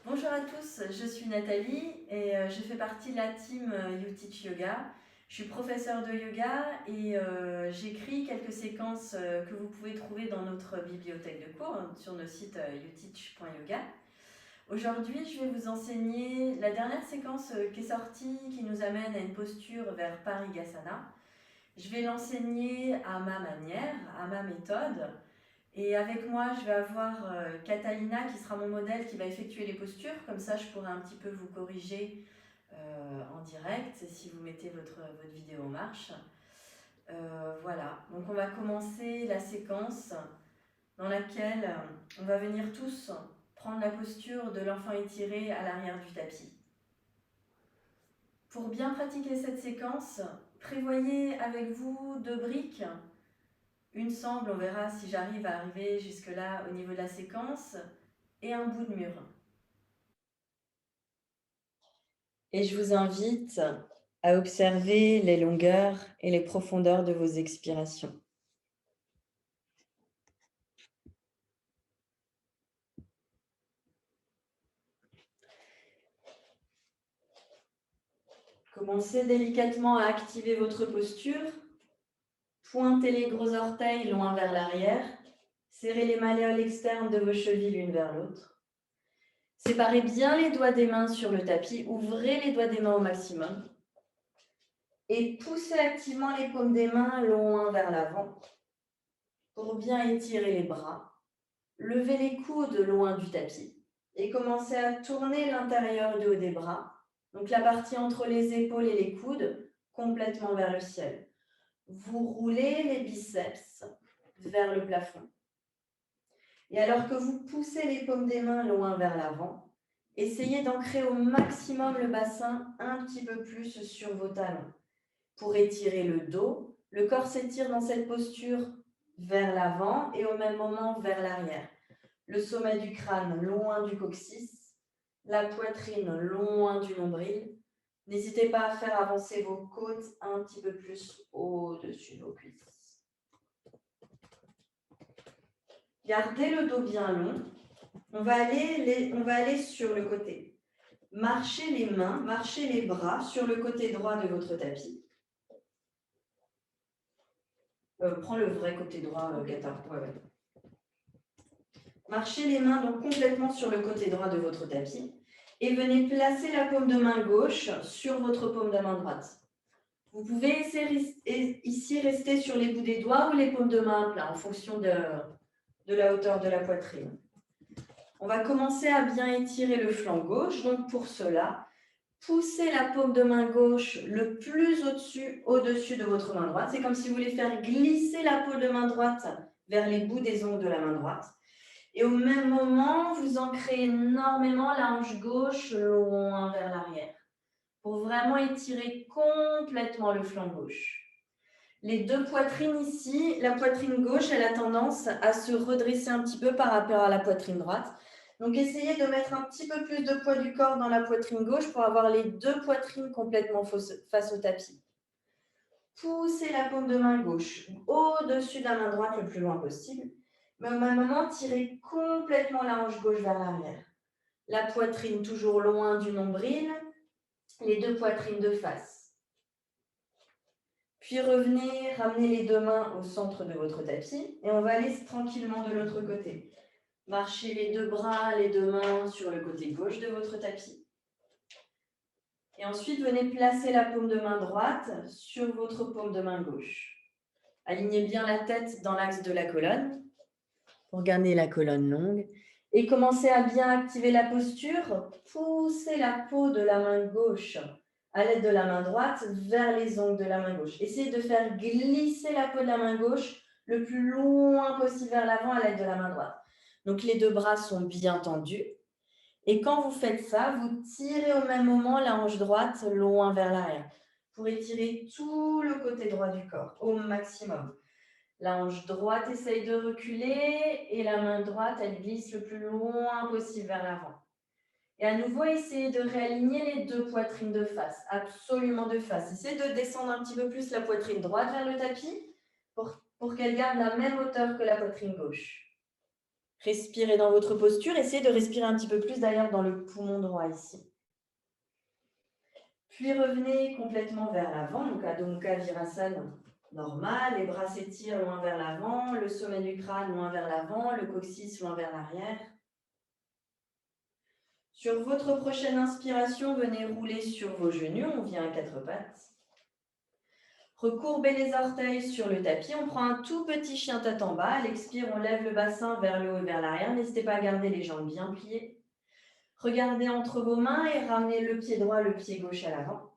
Bonjour à tous, je suis Nathalie et je fais partie de la team You Teach Yoga. Je suis professeure de yoga et j'écris quelques séquences que vous pouvez trouver dans notre bibliothèque de cours sur nos sites youteach.yoga. Aujourd'hui, je vais vous enseigner la dernière séquence qui est sortie qui nous amène à une posture vers Parigasana. Je vais l'enseigner à ma manière, à ma méthode. Et avec moi, je vais avoir Catalina qui sera mon modèle qui va effectuer les postures. Comme ça, je pourrai un petit peu vous corriger en direct si vous mettez votre vidéo en marche. Voilà, donc on va commencer la séquence dans laquelle on va venir tous prendre la posture de l'enfant étiré à l'arrière du tapis. Pour bien pratiquer cette séquence, prévoyez avec vous 2 briques. Une semble, on verra si j'arrive à arriver jusque-là au niveau de la séquence, et un bout de mur. Et je vous invite à observer les longueurs et les profondeurs de vos expirations. Commencez délicatement à activer votre posture. Pointez les gros orteils loin vers l'arrière. Serrez les malléoles externes de vos chevilles l'une vers l'autre. Séparez bien les doigts des mains sur le tapis. Ouvrez les doigts des mains au maximum. Et poussez activement les paumes des mains loin vers l'avant pour bien étirer les bras. Levez les coudes loin du tapis et commencez à tourner l'intérieur du haut des bras. Donc la partie entre les épaules et les coudes complètement vers le ciel. Vous roulez les biceps vers le plafond. Et alors que vous poussez les paumes des mains loin vers l'avant, essayez d'ancrer au maximum le bassin un petit peu plus sur vos talons. Pour étirer le dos, le corps s'étire dans cette posture vers l'avant et au même moment vers l'arrière. Le sommet du crâne loin du coccyx, la poitrine loin du nombril. N'hésitez pas à faire avancer vos côtes un petit peu plus au-dessus de vos cuisses. Gardez le dos bien long. On va aller sur le côté. Marchez les mains, marchez les bras sur le côté droit de votre tapis. Prends le vrai côté droit, Gata. Ouais. Marchez les mains donc complètement sur le côté droit de votre tapis et venez placer la paume de main gauche sur votre paume de main droite. Vous pouvez ici rester sur les bouts des doigts ou les paumes de main à plat en fonction de la hauteur de la poitrine. On va commencer à bien étirer le flanc gauche. Donc pour cela, poussez la paume de main gauche le plus au-dessus de votre main droite. C'est comme si vous voulez faire glisser la paume de main droite vers les bouts des ongles de la main droite. Et au même moment, vous ancrez énormément la hanche gauche loin vers l'arrière pour vraiment étirer complètement le flanc gauche. Les deux poitrines ici, la poitrine gauche, elle a tendance à se redresser un petit peu par rapport à la poitrine droite. Donc, essayez de mettre un petit peu plus de poids du corps dans la poitrine gauche pour avoir les deux poitrines complètement face au tapis. Poussez la paume de main gauche au-dessus de la main droite le plus loin possible. Mais au même moment, tirez complètement la hanche gauche vers l'arrière. La poitrine toujours loin du nombril, les deux poitrines de face. Puis revenez, ramenez les deux mains au centre de votre tapis et on va aller tranquillement de l'autre côté. Marchez les deux bras, les deux mains sur le côté gauche de votre tapis. Et ensuite, venez placer la paume de main droite sur votre paume de main gauche. Alignez bien la tête dans l'axe de la colonne pour garder la colonne longue. Et commencez à bien activer la posture. Poussez la peau de la main gauche à l'aide de la main droite vers les ongles de la main gauche. Essayez de faire glisser la peau de la main gauche le plus loin possible vers l'avant à l'aide de la main droite. Donc les deux bras sont bien tendus. Et quand vous faites ça, vous tirez au même moment la hanche droite loin vers l'arrière pour étirer tout le côté droit du corps au maximum. La hanche droite essaye de reculer et la main droite, elle glisse le plus loin possible vers l'avant. Et à nouveau, essayez de réaligner les deux poitrines de face, absolument de face. Essayez de descendre un petit peu plus la poitrine droite vers le tapis pour qu'elle garde la même hauteur que la poitrine gauche. Respirez dans votre posture. Essayez de respirer un petit peu plus d'ailleurs dans le poumon droit ici. Puis revenez complètement vers l'avant, donc Adho Mukha Virasana normal. Les bras s'étirent loin vers l'avant, le sommet du crâne loin vers l'avant, le coccyx loin vers l'arrière. Sur votre prochaine inspiration, venez rouler sur vos genoux, on vient à quatre pattes. Recourbez les orteils sur le tapis, on prend un tout petit chien tête en bas. À l'expire, on lève le bassin vers le haut et vers l'arrière. N'hésitez pas à garder les jambes bien pliées. Regardez entre vos mains et ramenez le pied droit, le pied gauche à l'avant.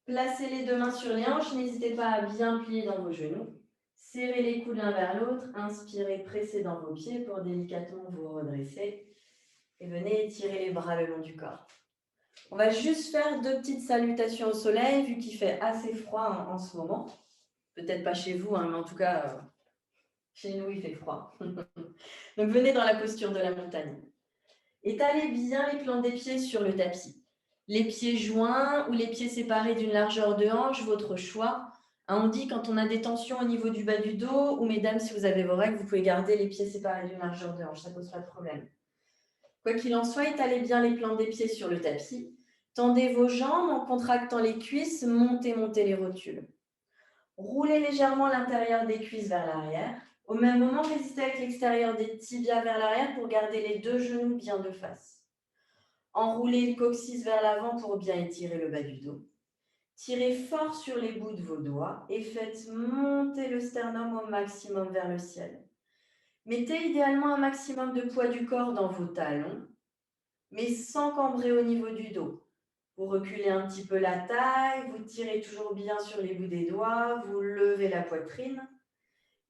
Placez les deux mains sur les hanches, n'hésitez pas à bien plier dans vos genoux. Serrez les coudes l'un vers l'autre, inspirez, pressez dans vos pieds pour délicatement vous redresser. Et venez étirer les bras le long du corps. On va juste faire deux petites salutations au soleil, vu qu'il fait assez froid en ce moment. Peut-être pas chez vous, mais en tout cas, chez nous, il fait froid. Donc venez dans la posture de la montagne. Étalez bien les plans des pieds sur le tapis. Les pieds joints ou les pieds séparés d'une largeur de hanche, votre choix. On dit quand on a des tensions au niveau du bas du dos, ou mesdames, si vous avez vos règles, vous pouvez garder les pieds séparés d'une largeur de hanche, ça ne pose pas de problème. Quoi qu'il en soit, étalez bien les plans des pieds sur le tapis. Tendez vos jambes en contractant les cuisses, montez les rotules. Roulez légèrement l'intérieur des cuisses vers l'arrière. Au même moment, résistez avec l'extérieur des tibias vers l'arrière pour garder les deux genoux bien de face. Enroulez le coccyx vers l'avant pour bien étirer le bas du dos. Tirez fort sur les bouts de vos doigts et faites monter le sternum au maximum vers le ciel. Mettez idéalement un maximum de poids du corps dans vos talons, mais sans cambrer au niveau du dos. Vous reculez un petit peu la taille, vous tirez toujours bien sur les bouts des doigts, vous levez la poitrine.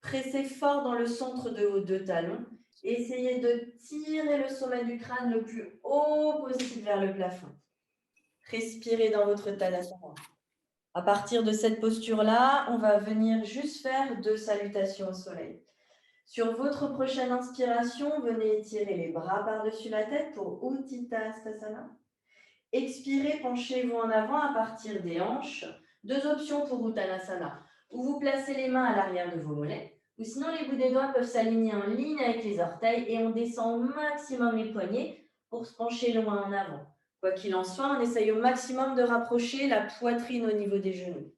Pressez fort dans le centre de vos deux talons. Essayez de tirer le sommet du crâne le plus haut possible vers le plafond. Respirez dans votre Tadasana. À partir de cette posture-là, on va venir juste faire deux salutations au soleil. Sur votre prochaine inspiration, venez étirer les bras par-dessus la tête pour Utthita-stasana. Expirez, penchez-vous en avant à partir des hanches. Deux options pour Uttanasana. Ou vous placez les mains à l'arrière de vos mollets, ou sinon les bouts des doigts peuvent s'aligner en ligne avec les orteils et on descend au maximum les poignets pour se pencher loin en avant. Quoi qu'il en soit, on essaye au maximum de rapprocher la poitrine au niveau des genoux.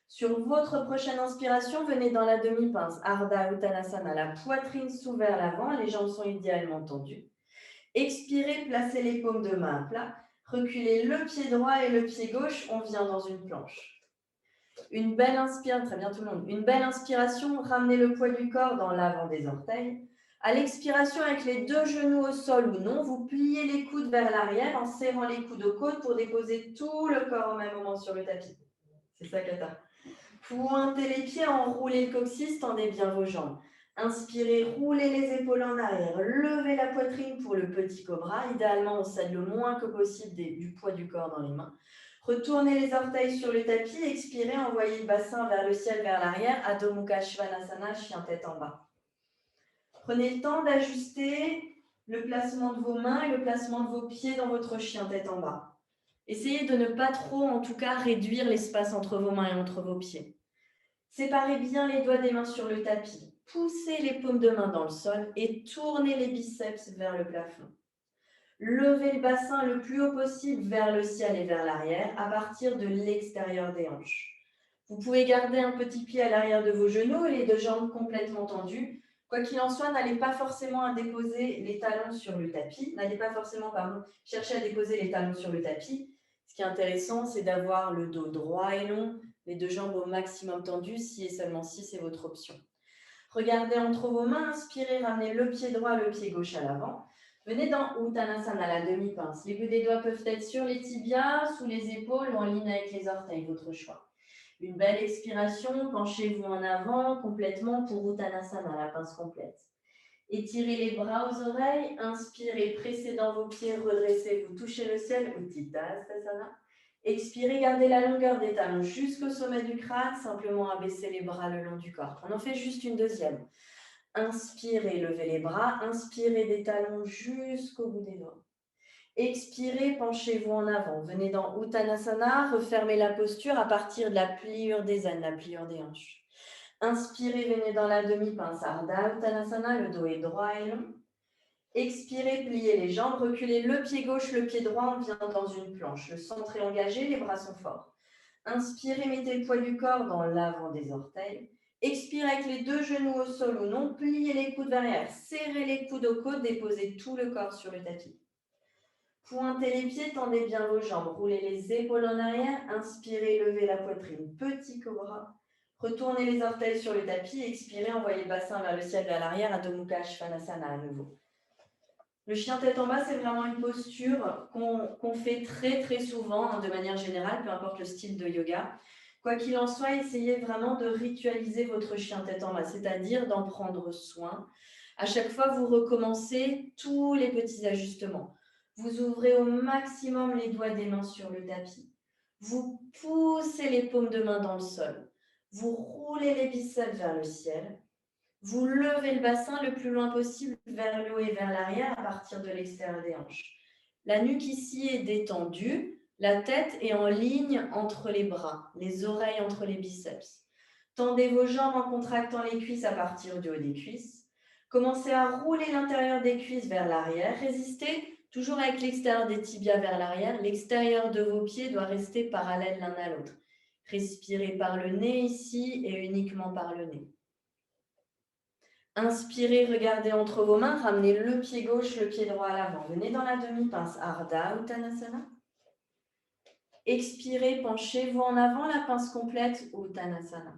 Sur votre prochaine inspiration, venez dans la demi-pince, Ardha Uttanasana, la poitrine s'ouvre vers l'avant, les jambes sont idéalement tendues. Expirez, placez les paumes de main à plat. Reculez le pied droit et le pied gauche, on vient dans une planche. Une belle inspiration, très bien tout le monde. Une belle inspiration, ramenez le poids du corps dans l'avant des orteils. À l'expiration, avec les deux genoux au sol ou non, vous pliez les coudes vers l'arrière en serrant les coudes aux côtes pour déposer tout le corps au même moment sur le tapis. C'est ça, Kata. Pointez les pieds, enroulez le coccyx, tendez bien vos jambes. Inspirez, roulez les épaules en arrière, levez la poitrine pour le petit cobra. Idéalement, on cède le moins que possible du poids du corps dans les mains. Retournez les orteils sur le tapis, expirez, envoyez le bassin vers le ciel, vers l'arrière. Adho Mukha Svanasana, chien tête en bas. Prenez le temps d'ajuster le placement de vos mains et le placement de vos pieds dans votre chien tête en bas. Essayez de ne pas trop, en tout cas, réduire l'espace entre vos mains et entre vos pieds. Séparez bien les doigts des mains sur le tapis. Poussez les paumes de main dans le sol et tournez les biceps vers le plafond. Levez le bassin le plus haut possible vers le ciel et vers l'arrière à partir de l'extérieur des hanches. Vous pouvez garder un petit pied à l'arrière de vos genoux et les deux jambes complètement tendues. Quoi qu'il en soit, n'allez pas forcément à déposer les talons sur le tapis. N'allez pas forcément, chercher à déposer les talons sur le tapis. Ce qui est intéressant, c'est d'avoir le dos droit et long, les deux jambes au maximum tendues, si et seulement si c'est votre option. Regardez entre vos mains, inspirez, ramenez le pied droit, le pied gauche à l'avant. Venez dans Uttanasana, la demi-pince. Les bouts des doigts peuvent être sur les tibias, sous les épaules ou en ligne avec les orteils, votre choix. Une belle expiration, penchez-vous en avant complètement pour Uttanasana, la pince complète. Étirez les bras aux oreilles, inspirez, pressez dans vos pieds, redressez, vous touchez le ciel, Utthita-stasana. Expirez, gardez la longueur des talons jusqu'au sommet du crâne, simplement abaissez les bras le long du corps. On en fait juste une deuxième. Inspirez, levez les bras, inspirez des talons jusqu'au bout des doigts. Expirez, penchez-vous en avant. Venez dans Uttanasana, refermez la posture à partir de la pliure des aines, la pliure des hanches. Inspirez, venez dans la demi-pince Ardha Uttanasana, le dos est droit et long. Expirez, pliez les jambes, reculez le pied gauche, le pied droit, on vient dans une planche. Le centre est engagé, les bras sont forts. Inspirez, mettez le poids du corps dans l'avant des orteils. Expirez avec les deux genoux au sol ou non, pliez les coudes vers l'arrière, serrez les coudes aux côtes, déposez tout le corps sur le tapis. Pointez les pieds, tendez bien vos jambes, roulez les épaules en arrière, inspirez, levez la poitrine, petit cobra. Retournez les orteils sur le tapis, expirez, envoyez le bassin vers le ciel, vers l'arrière, Adho Mukha Svanasana à nouveau. Le chien tête en bas, c'est vraiment une posture qu'on fait très souvent, de manière générale, peu importe le style de yoga. Quoi qu'il en soit, essayez vraiment de ritualiser votre chien tête en bas, c'est-à-dire d'en prendre soin. À chaque fois, vous recommencez tous les petits ajustements. Vous ouvrez au maximum les doigts des mains sur le tapis. Vous poussez les paumes de main dans le sol. Vous roulez les biceps vers le ciel. Vous levez le bassin le plus loin possible vers le haut et vers l'arrière à partir de l'extérieur des hanches. La nuque ici est détendue, la tête est en ligne entre les bras, les oreilles entre les biceps. Tendez vos jambes en contractant les cuisses à partir du haut des cuisses. Commencez à rouler l'intérieur des cuisses vers l'arrière. Résistez toujours avec l'extérieur des tibias vers l'arrière. L'extérieur de vos pieds doit rester parallèle l'un à l'autre. Respirez par le nez ici et uniquement par le nez. Inspirez, regardez entre vos mains, ramenez le pied gauche, le pied droit à l'avant. Venez dans la demi-pince Ardha Uttanasana. Expirez, penchez-vous en avant, la pince complète Uttanasana.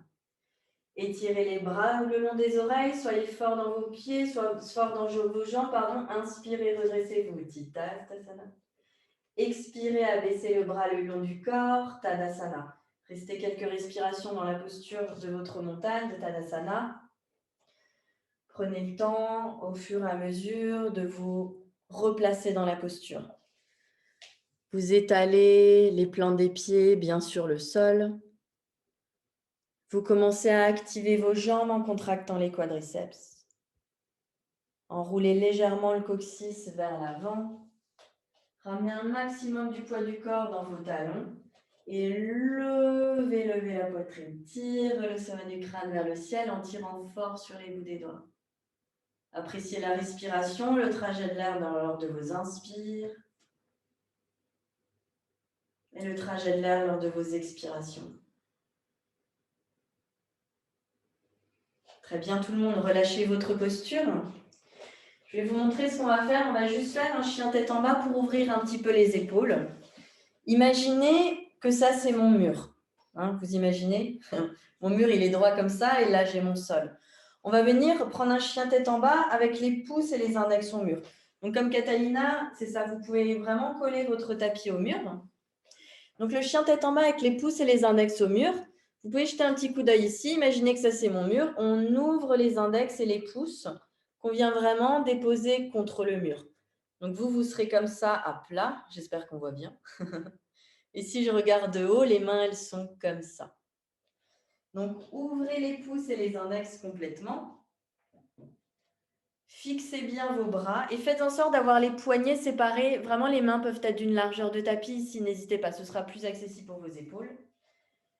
Étirez les bras le long des oreilles, soyez fort dans vos pieds, soyez fort dans vos jambes. Inspirez, redressez-vous, Uttanasana. Expirez, abaissez le bras le long du corps, Tadasana. Restez quelques respirations dans la posture de votre montagne, de Tadasana. Prenez le temps, au fur et à mesure, de vous replacer dans la posture. Vous étalez les plans des pieds bien sur le sol. Vous commencez à activer vos jambes en contractant les quadriceps. Enroulez légèrement le coccyx vers l'avant. Ramenez un maximum du poids du corps dans vos talons. Et levez la poitrine. Tire le sommet du crâne vers le ciel en tirant fort sur les bouts des doigts. Appréciez la respiration, le trajet de l'air lors de vos inspires et le trajet de l'air lors de vos expirations. Très bien, tout le monde, relâchez votre posture. Je vais vous montrer ce qu'on va faire. On va juste faire un chien tête en bas pour ouvrir un petit peu les épaules. Imaginez que ça, c'est mon mur. Vous imaginez? Mon mur, il est droit comme ça et là, j'ai mon sol. On va venir prendre un chien tête en bas avec les pouces et les index au mur. Donc, comme Catalina, c'est ça, vous pouvez vraiment coller votre tapis au mur. Donc, le chien tête en bas avec les pouces et les index au mur. Vous pouvez jeter un petit coup d'œil ici. Imaginez que ça, c'est mon mur. On ouvre les index et les pouces qu'on vient vraiment déposer contre le mur. Donc, vous serez comme ça à plat. J'espère qu'on voit bien. Et si je regarde de haut, les mains, elles sont comme ça. Donc, ouvrez les pouces et les index complètement. Fixez bien vos bras et faites en sorte d'avoir les poignets séparés. Vraiment, les mains peuvent être d'une largeur de tapis ici. N'hésitez pas, ce sera plus accessible pour vos épaules.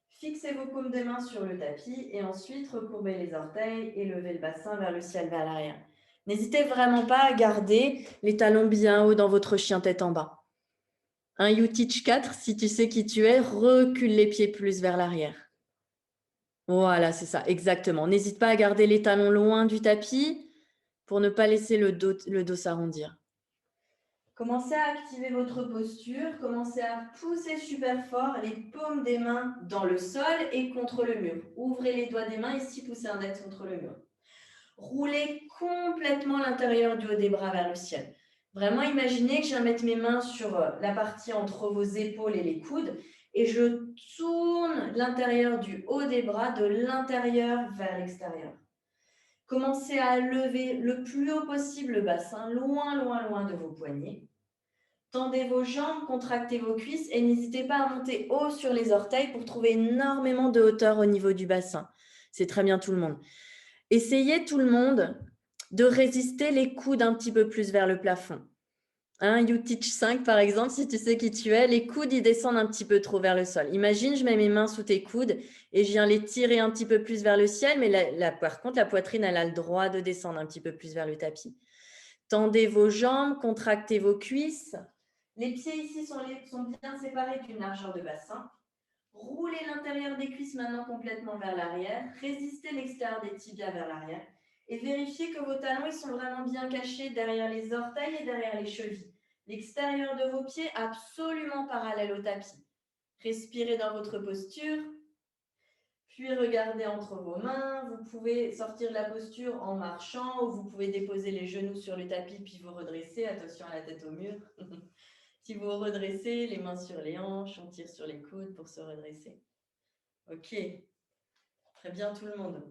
Fixez vos paumes de main sur le tapis et ensuite recourbez les orteils et levez le bassin vers le ciel, vers l'arrière. N'hésitez vraiment pas à garder les talons bien hauts dans votre chien tête en bas. Un U-Teach 4, si tu sais qui tu es, recule les pieds plus vers l'arrière. Voilà, c'est ça, exactement. N'hésite pas à garder les talons loin du tapis pour ne pas laisser le dos s'arrondir. Commencez à activer votre posture, commencez à pousser super fort les paumes des mains dans le sol et contre le mur. Ouvrez les doigts des mains, ici poussez l'index contre le mur. Roulez complètement l'intérieur du haut des bras vers le ciel. Vraiment, imaginez que je viens mettre mes mains sur la partie entre vos épaules et les coudes et je tourne l'intérieur du haut des bras de l'intérieur vers l'extérieur. Commencez à lever le plus haut possible le bassin, loin de vos poignets. Tendez vos jambes, contractez vos cuisses et n'hésitez pas à monter haut sur les orteils pour trouver énormément de hauteur au niveau du bassin. C'est très bien tout le monde. Essayez tout le monde de résister les coudes un petit peu plus vers le plafond. YouTeach 5, par exemple, si tu sais qui tu es, les coudes, ils descendent un petit peu trop vers le sol. Imagine, je mets mes mains sous tes coudes et je viens les tirer un petit peu plus vers le ciel, mais par contre, la poitrine, elle a le droit de descendre un petit peu plus vers le tapis. Tendez vos jambes, contractez vos cuisses. Les pieds ici sont bien séparés d'une largeur de bassin. Roulez l'intérieur des cuisses maintenant complètement vers l'arrière. Résistez l'extérieur des tibias vers l'arrière. Et vérifiez que vos talons ils sont vraiment bien cachés derrière les orteils et derrière les chevilles. L'extérieur de vos pieds absolument parallèle au tapis. Respirez dans votre posture. Puis regardez entre vos mains. Vous pouvez sortir la posture en marchant ou vous pouvez déposer les genoux sur le tapis puis vous redresser. Attention à la tête au mur. Si vous redressez, les mains sur les hanches, on tire sur les coudes pour se redresser. Ok, très bien tout le monde.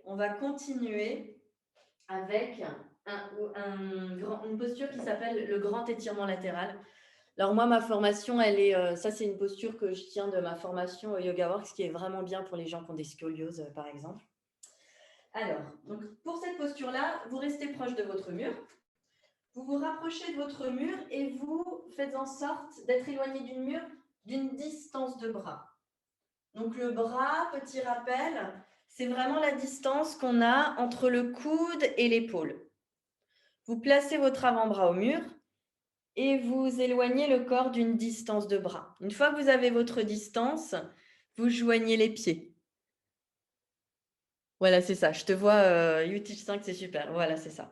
On va continuer avec une posture qui s'appelle le grand étirement latéral. Alors moi, ma formation, ça c'est une posture que je tiens de ma formation au YogaWorks qui est vraiment bien pour les gens qui ont des scolioses, par exemple. Alors, donc pour cette posture-là, vous restez proche de votre mur. Vous vous rapprochez de votre mur et vous faites en sorte d'être éloigné du mur d'une distance de bras. Donc le bras, petit rappel, c'est vraiment la distance qu'on a entre le coude et l'épaule. Vous placez votre avant-bras au mur et vous éloignez le corps d'une distance de bras. Une fois que vous avez votre distance, vous joignez les pieds. Voilà, c'est ça. Je te vois, YouTeach 5, c'est super. Voilà, c'est ça.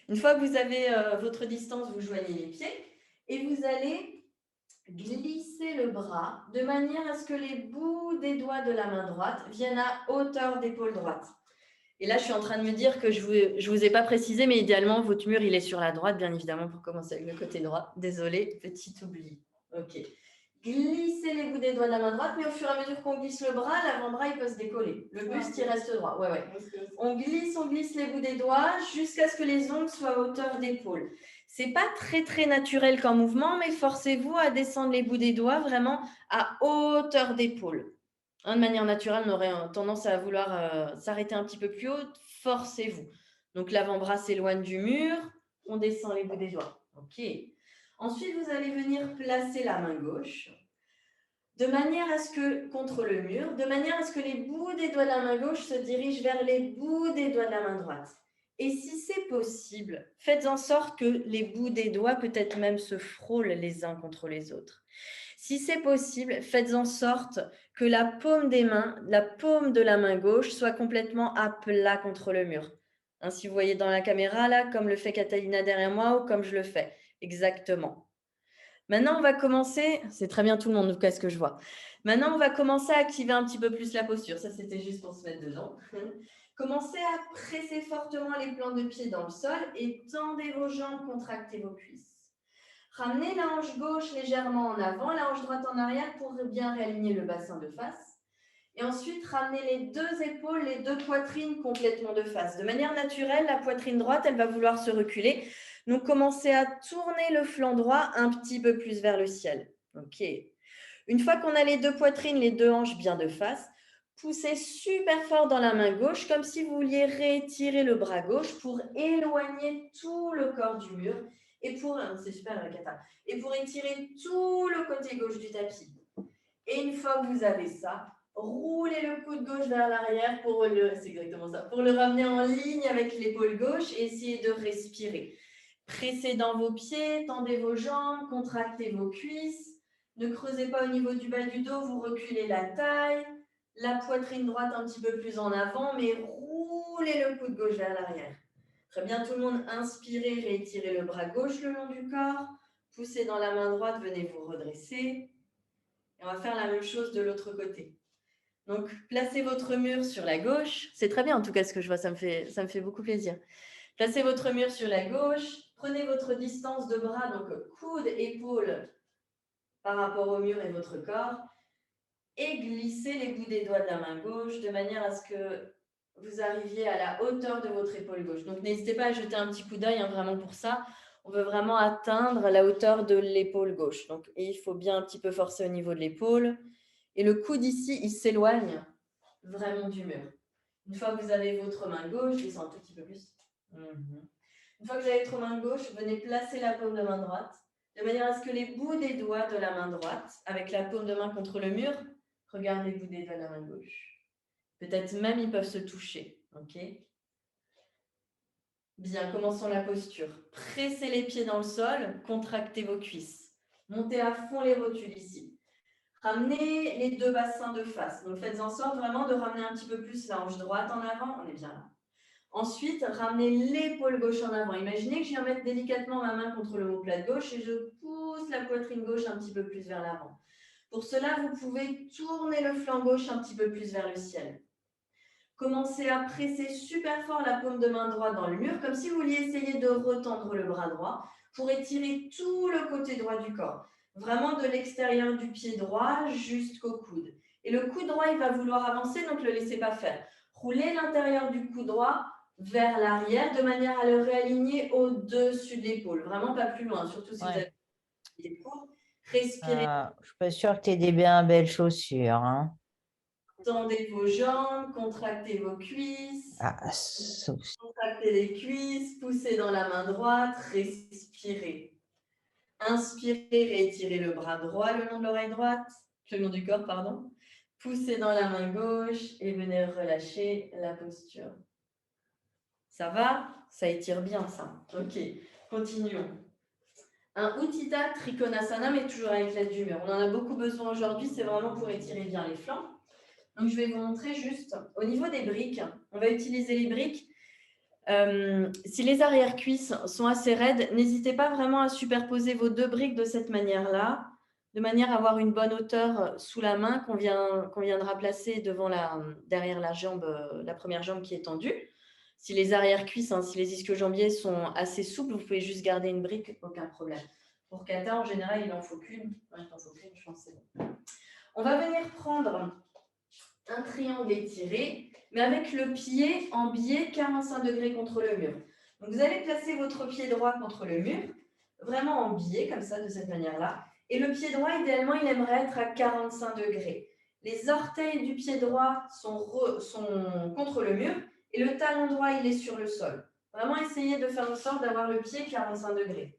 Une fois que vous avez votre distance, vous joignez les pieds et vous allez glisser le bras de manière à ce que les bouts des doigts de la main droite viennent à hauteur d'épaule droite. Et là, je suis en train de me dire que je vous ai pas précisé, mais idéalement, votre mur, il est sur la droite, bien évidemment, pour commencer avec le côté droit. Désolée, petit oubli. Ok. Glissez les bouts des doigts de la main droite, mais au fur et à mesure qu'on glisse le bras, l'avant-bras, il peut se décoller. Le buste, il reste droit. Ouais. On glisse les bouts des doigts jusqu'à ce que les ongles soient à hauteur d'épaule. C'est pas très, très naturel comme mouvement, mais forcez-vous à descendre les bouts des doigts vraiment à hauteur d'épaule. De manière naturelle, on aurait tendance à vouloir s'arrêter un petit peu plus haut. Forcez-vous. Donc, l'avant-bras s'éloigne du mur. On descend les bouts des doigts. OK. Ensuite, vous allez venir placer la main gauche de manière à ce que, contre le mur, de manière à ce que les bouts des doigts de la main gauche se dirigent vers les bouts des doigts de la main droite. Et si c'est possible, faites en sorte que les bouts des doigts peut-être même se frôlent les uns contre les autres. Si c'est possible, faites en sorte que la paume des mains, la paume de la main gauche soit complètement à plat contre le mur. Hein, si vous voyez dans la caméra, là, comme le fait Catalina derrière moi ou comme je le fais, exactement. Maintenant, on va commencer, c'est très bien tout le monde, en tout cas ce que je vois. Maintenant, on va commencer à activer un petit peu plus la posture. Ça, c'était juste pour se mettre dedans. Commencez à presser fortement les plans de pied dans le sol et tendez vos jambes, contractez vos cuisses. Ramenez la hanche gauche légèrement en avant, la hanche droite en arrière pour bien réaligner le bassin de face. Et ensuite, ramenez les deux épaules, les deux poitrines complètement de face. De manière naturelle, la poitrine droite, elle va vouloir se reculer. Donc, commencez à tourner le flanc droit un petit peu plus vers le ciel. OK. Une fois qu'on a les deux poitrines, les deux hanches bien de face, poussez super fort dans la main gauche, comme si vous vouliez réétirer le bras gauche pour éloigner tout le corps du mur et c'est super Kata, et pour étirer tout le côté gauche du tapis. Et une fois que vous avez ça, roulez le coude gauche vers l'arrière c'est exactement ça, pour le ramener en ligne avec l'épaule gauche et essayez de respirer. Pressez dans vos pieds, tendez vos jambes, contractez vos cuisses. Ne creusez pas au niveau du bas du dos, vous reculez la taille, la poitrine droite un petit peu plus en avant, mais roulez le coude gauche vers l'arrière. Très bien, tout le monde, inspirez, réétirez le bras gauche le long du corps, poussez dans la main droite, venez vous redresser. Et on va faire la même chose de l'autre côté. Donc, placez votre mur sur la gauche. C'est très bien en tout cas ce que je vois, ça me fait beaucoup plaisir. Placez votre mur sur la gauche, prenez votre distance de bras, donc coude, épaule par rapport au mur et votre corps, et glissez les bouts des doigts de la main gauche de manière à ce que vous arriviez à la hauteur de votre épaule gauche. Donc, n'hésitez pas à jeter un petit coup d'œil vraiment pour ça. On veut vraiment atteindre la hauteur de l'épaule gauche. Donc, il faut bien un petit peu forcer au niveau de l'épaule. Et le coude ici, il s'éloigne vraiment du mur. Une fois que vous avez votre main gauche, descends un tout petit peu plus. Une fois que vous avez votre main gauche, venez placer la paume de main droite de manière à ce que les bouts des doigts de la main droite, avec la paume de main contre le mur, regarde les bouts des doigts de la main gauche. Peut-être même ils peuvent se toucher. Ok. Bien, commençons la posture. Pressez les pieds dans le sol, contractez vos cuisses. Montez à fond les rotules ici. Ramenez les deux bassins de face. Donc faites en sorte vraiment de ramener un petit peu plus la hanche droite en avant. On est bien là. Ensuite, ramenez l'épaule gauche en avant. Imaginez que je viens mettre délicatement ma main contre le omoplate gauche et je pousse la poitrine gauche un petit peu plus vers l'avant. Pour cela, vous pouvez tourner le flanc gauche un petit peu plus vers le ciel. Commencez à presser super fort la paume de main droite dans le mur, comme si vous vouliez essayer de retendre le bras droit pour étirer tout le côté droit du corps. Vraiment de l'extérieur du pied droit jusqu'au coude. Et le coude droit, il va vouloir avancer, donc ne le laissez pas faire. Roulez l'intérieur du coude droit vers l'arrière de manière à le réaligner au-dessus de l'épaule. Vraiment pas plus loin, surtout si vous avez des cours. Respirez. Je suis pas sûre que tu aies des bien belles chaussures. Hein. Tendez vos jambes, contractez vos cuisses. Contractez les cuisses, poussez dans la main droite, respirez. Inspirez, réétirez le bras droit le long de l'oreille droite, le long du corps, pardon. Poussez dans la main gauche et venez relâcher la posture. Ça va? Ça étire bien, ça. Ok, continuons. Un Utthita Trikonasana, mais toujours avec l'aide du mur. On en a beaucoup besoin aujourd'hui, c'est vraiment pour étirer bien les flancs. Donc, je vais vous montrer juste au niveau des briques. On va utiliser les briques. Si les arrière-cuisses sont assez raides, n'hésitez pas vraiment à superposer vos deux briques de cette manière-là, de manière à avoir une bonne hauteur sous la main qu'on viendra placer derrière la jambe, la première jambe qui est tendue. Si les arrière-cuisses, si les ischio-jambiers sont assez souples, vous pouvez juste garder une brique, aucun problème. Pour kata, en général, il n'en faut qu'une. Ouais, il n'en faut qu'une, je pense que c'est bon. On va venir prendre un triangle étiré, mais avec le pied en biais 45 degrés contre le mur. Donc, vous allez placer votre pied droit contre le mur, vraiment en biais, comme ça, de cette manière-là. Et le pied droit, idéalement, il aimerait être à 45 degrés. Les orteils du pied droit sont contre le mur et le talon droit, il est sur le sol. Vraiment, essayez de faire en sorte d'avoir le pied 45 degrés.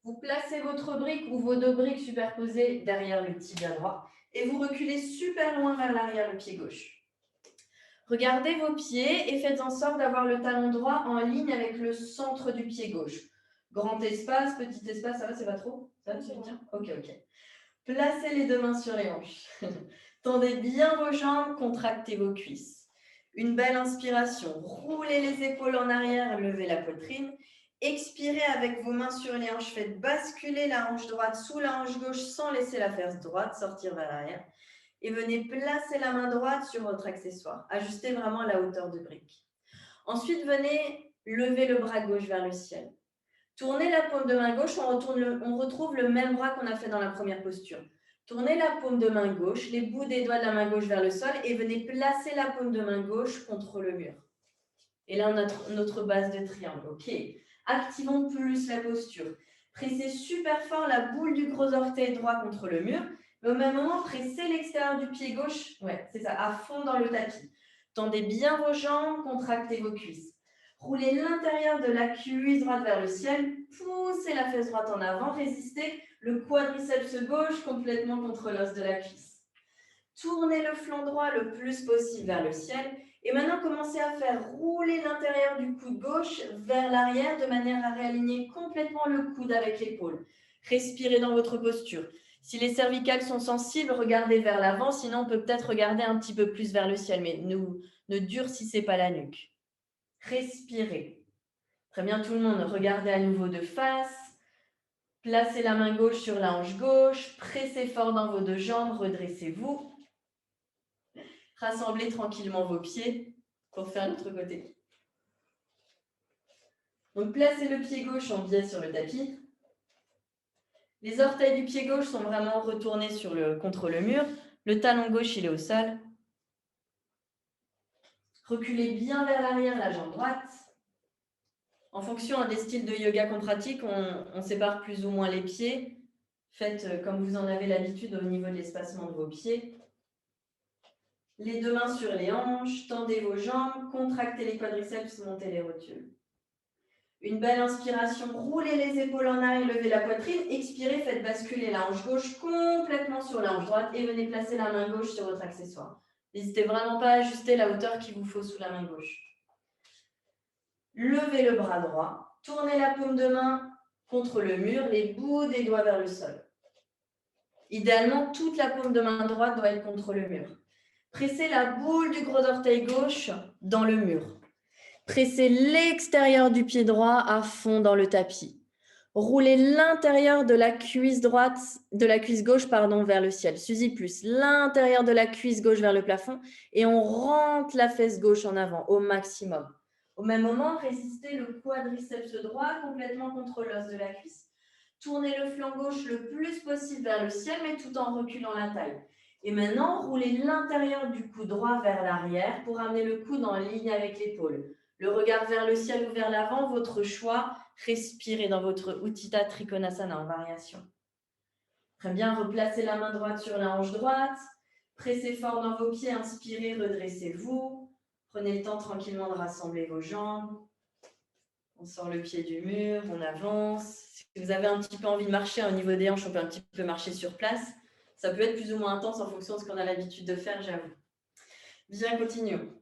Vous placez votre brique ou vos deux briques superposées derrière le tibia droit et vous reculez super loin vers l'arrière le pied gauche. Regardez vos pieds et faites en sorte d'avoir le talon droit en ligne avec le centre du pied gauche. Grand espace, petit espace, ça va, c'est pas trop? Ça va, c'est bien? Ok. Placez les deux mains sur les hanches. Tendez bien vos jambes, contractez vos cuisses. Une belle inspiration. Roulez les épaules en arrière, levez la poitrine. Expirez avec vos mains sur les hanches. Faites basculer la hanche droite sous la hanche gauche sans laisser la fesse droite sortir vers l'arrière. Et venez placer la main droite sur votre accessoire. Ajustez vraiment la hauteur de brique. Ensuite, venez lever le bras gauche vers le ciel. Tournez la paume de main gauche, on retrouve le même bras qu'on a fait dans la première posture. Tournez la paume de main gauche, les bouts des doigts de la main gauche vers le sol et venez placer la paume de main gauche contre le mur. Et là, on a notre base de triangle. Ok. Activons plus la posture. Pressez super fort la boule du gros orteil droit contre le mur. Mais au même moment, pressez l'extérieur du pied gauche. Ouais, c'est ça, à fond dans le tapis. Tendez bien vos jambes, contractez vos cuisses. Roulez l'intérieur de la cuisse droite vers le ciel. Poussez la fesse droite en avant. Résistez le quadriceps gauche complètement contre l'os de la cuisse. Tournez le flanc droit le plus possible vers le ciel. Et maintenant, commencez à faire rouler l'intérieur du coude gauche vers l'arrière de manière à réaligner complètement le coude avec l'épaule. Respirez dans votre posture. Si les cervicales sont sensibles, regardez vers l'avant. Sinon, on peut peut-être regarder un petit peu plus vers le ciel, mais ne durcissez pas la nuque. Respirez. Très bien, tout le monde. Regardez à nouveau de face. Placez la main gauche sur la hanche gauche. Pressez fort dans vos deux jambes. Redressez-vous. Rassemblez tranquillement vos pieds pour faire l'autre côté. Donc, placez le pied gauche en biais sur le tapis. Les orteils du pied gauche sont vraiment retournés contre le mur. Le talon gauche, il est au sol. Reculez bien vers l'arrière la jambe droite. En fonction des styles de yoga qu'on pratique, on sépare plus ou moins les pieds. Faites comme vous en avez l'habitude au niveau de l'espacement de vos pieds. Les deux mains sur les hanches, tendez vos jambes, contractez les quadriceps, montez les rotules. Une belle inspiration, roulez les épaules en arrière, levez la poitrine. Expirez, faites basculer la hanche gauche complètement sur la hanche droite et venez placer la main gauche sur votre accessoire. N'hésitez vraiment pas à ajuster la hauteur qu'il vous faut sous la main gauche. Levez le bras droit, tournez la paume de main contre le mur, les bouts des doigts vers le sol. Idéalement, toute la paume de main droite doit être contre le mur. Pressez la boule du gros orteil gauche dans le mur. Pressez l'extérieur du pied droit à fond dans le tapis. Roulez l'intérieur de la cuisse droite, de la cuisse gauche, vers le ciel. Suzy plus l'intérieur de la cuisse gauche vers le plafond et on rentre la fesse gauche en avant au maximum. Au même moment, résistez le quadriceps droit complètement contre l'os de la cuisse. Tournez le flanc gauche le plus possible vers le ciel, mais tout en reculant la taille. Et maintenant, roulez l'intérieur du cou droit vers l'arrière pour amener le coude en ligne avec l'épaule. Le regard vers le ciel ou vers l'avant, votre choix. Respirez dans votre Utthita Trikonasana en variation. Très bien, replacez la main droite sur la hanche droite. Pressez fort dans vos pieds, inspirez, redressez-vous. Prenez le temps tranquillement de rassembler vos jambes. On sort le pied du mur, on avance. Si vous avez un petit peu envie de marcher au niveau des hanches, on peut un petit peu marcher sur place. Ça peut être plus ou moins intense en fonction de ce qu'on a l'habitude de faire, j'avoue. Bien, continuons.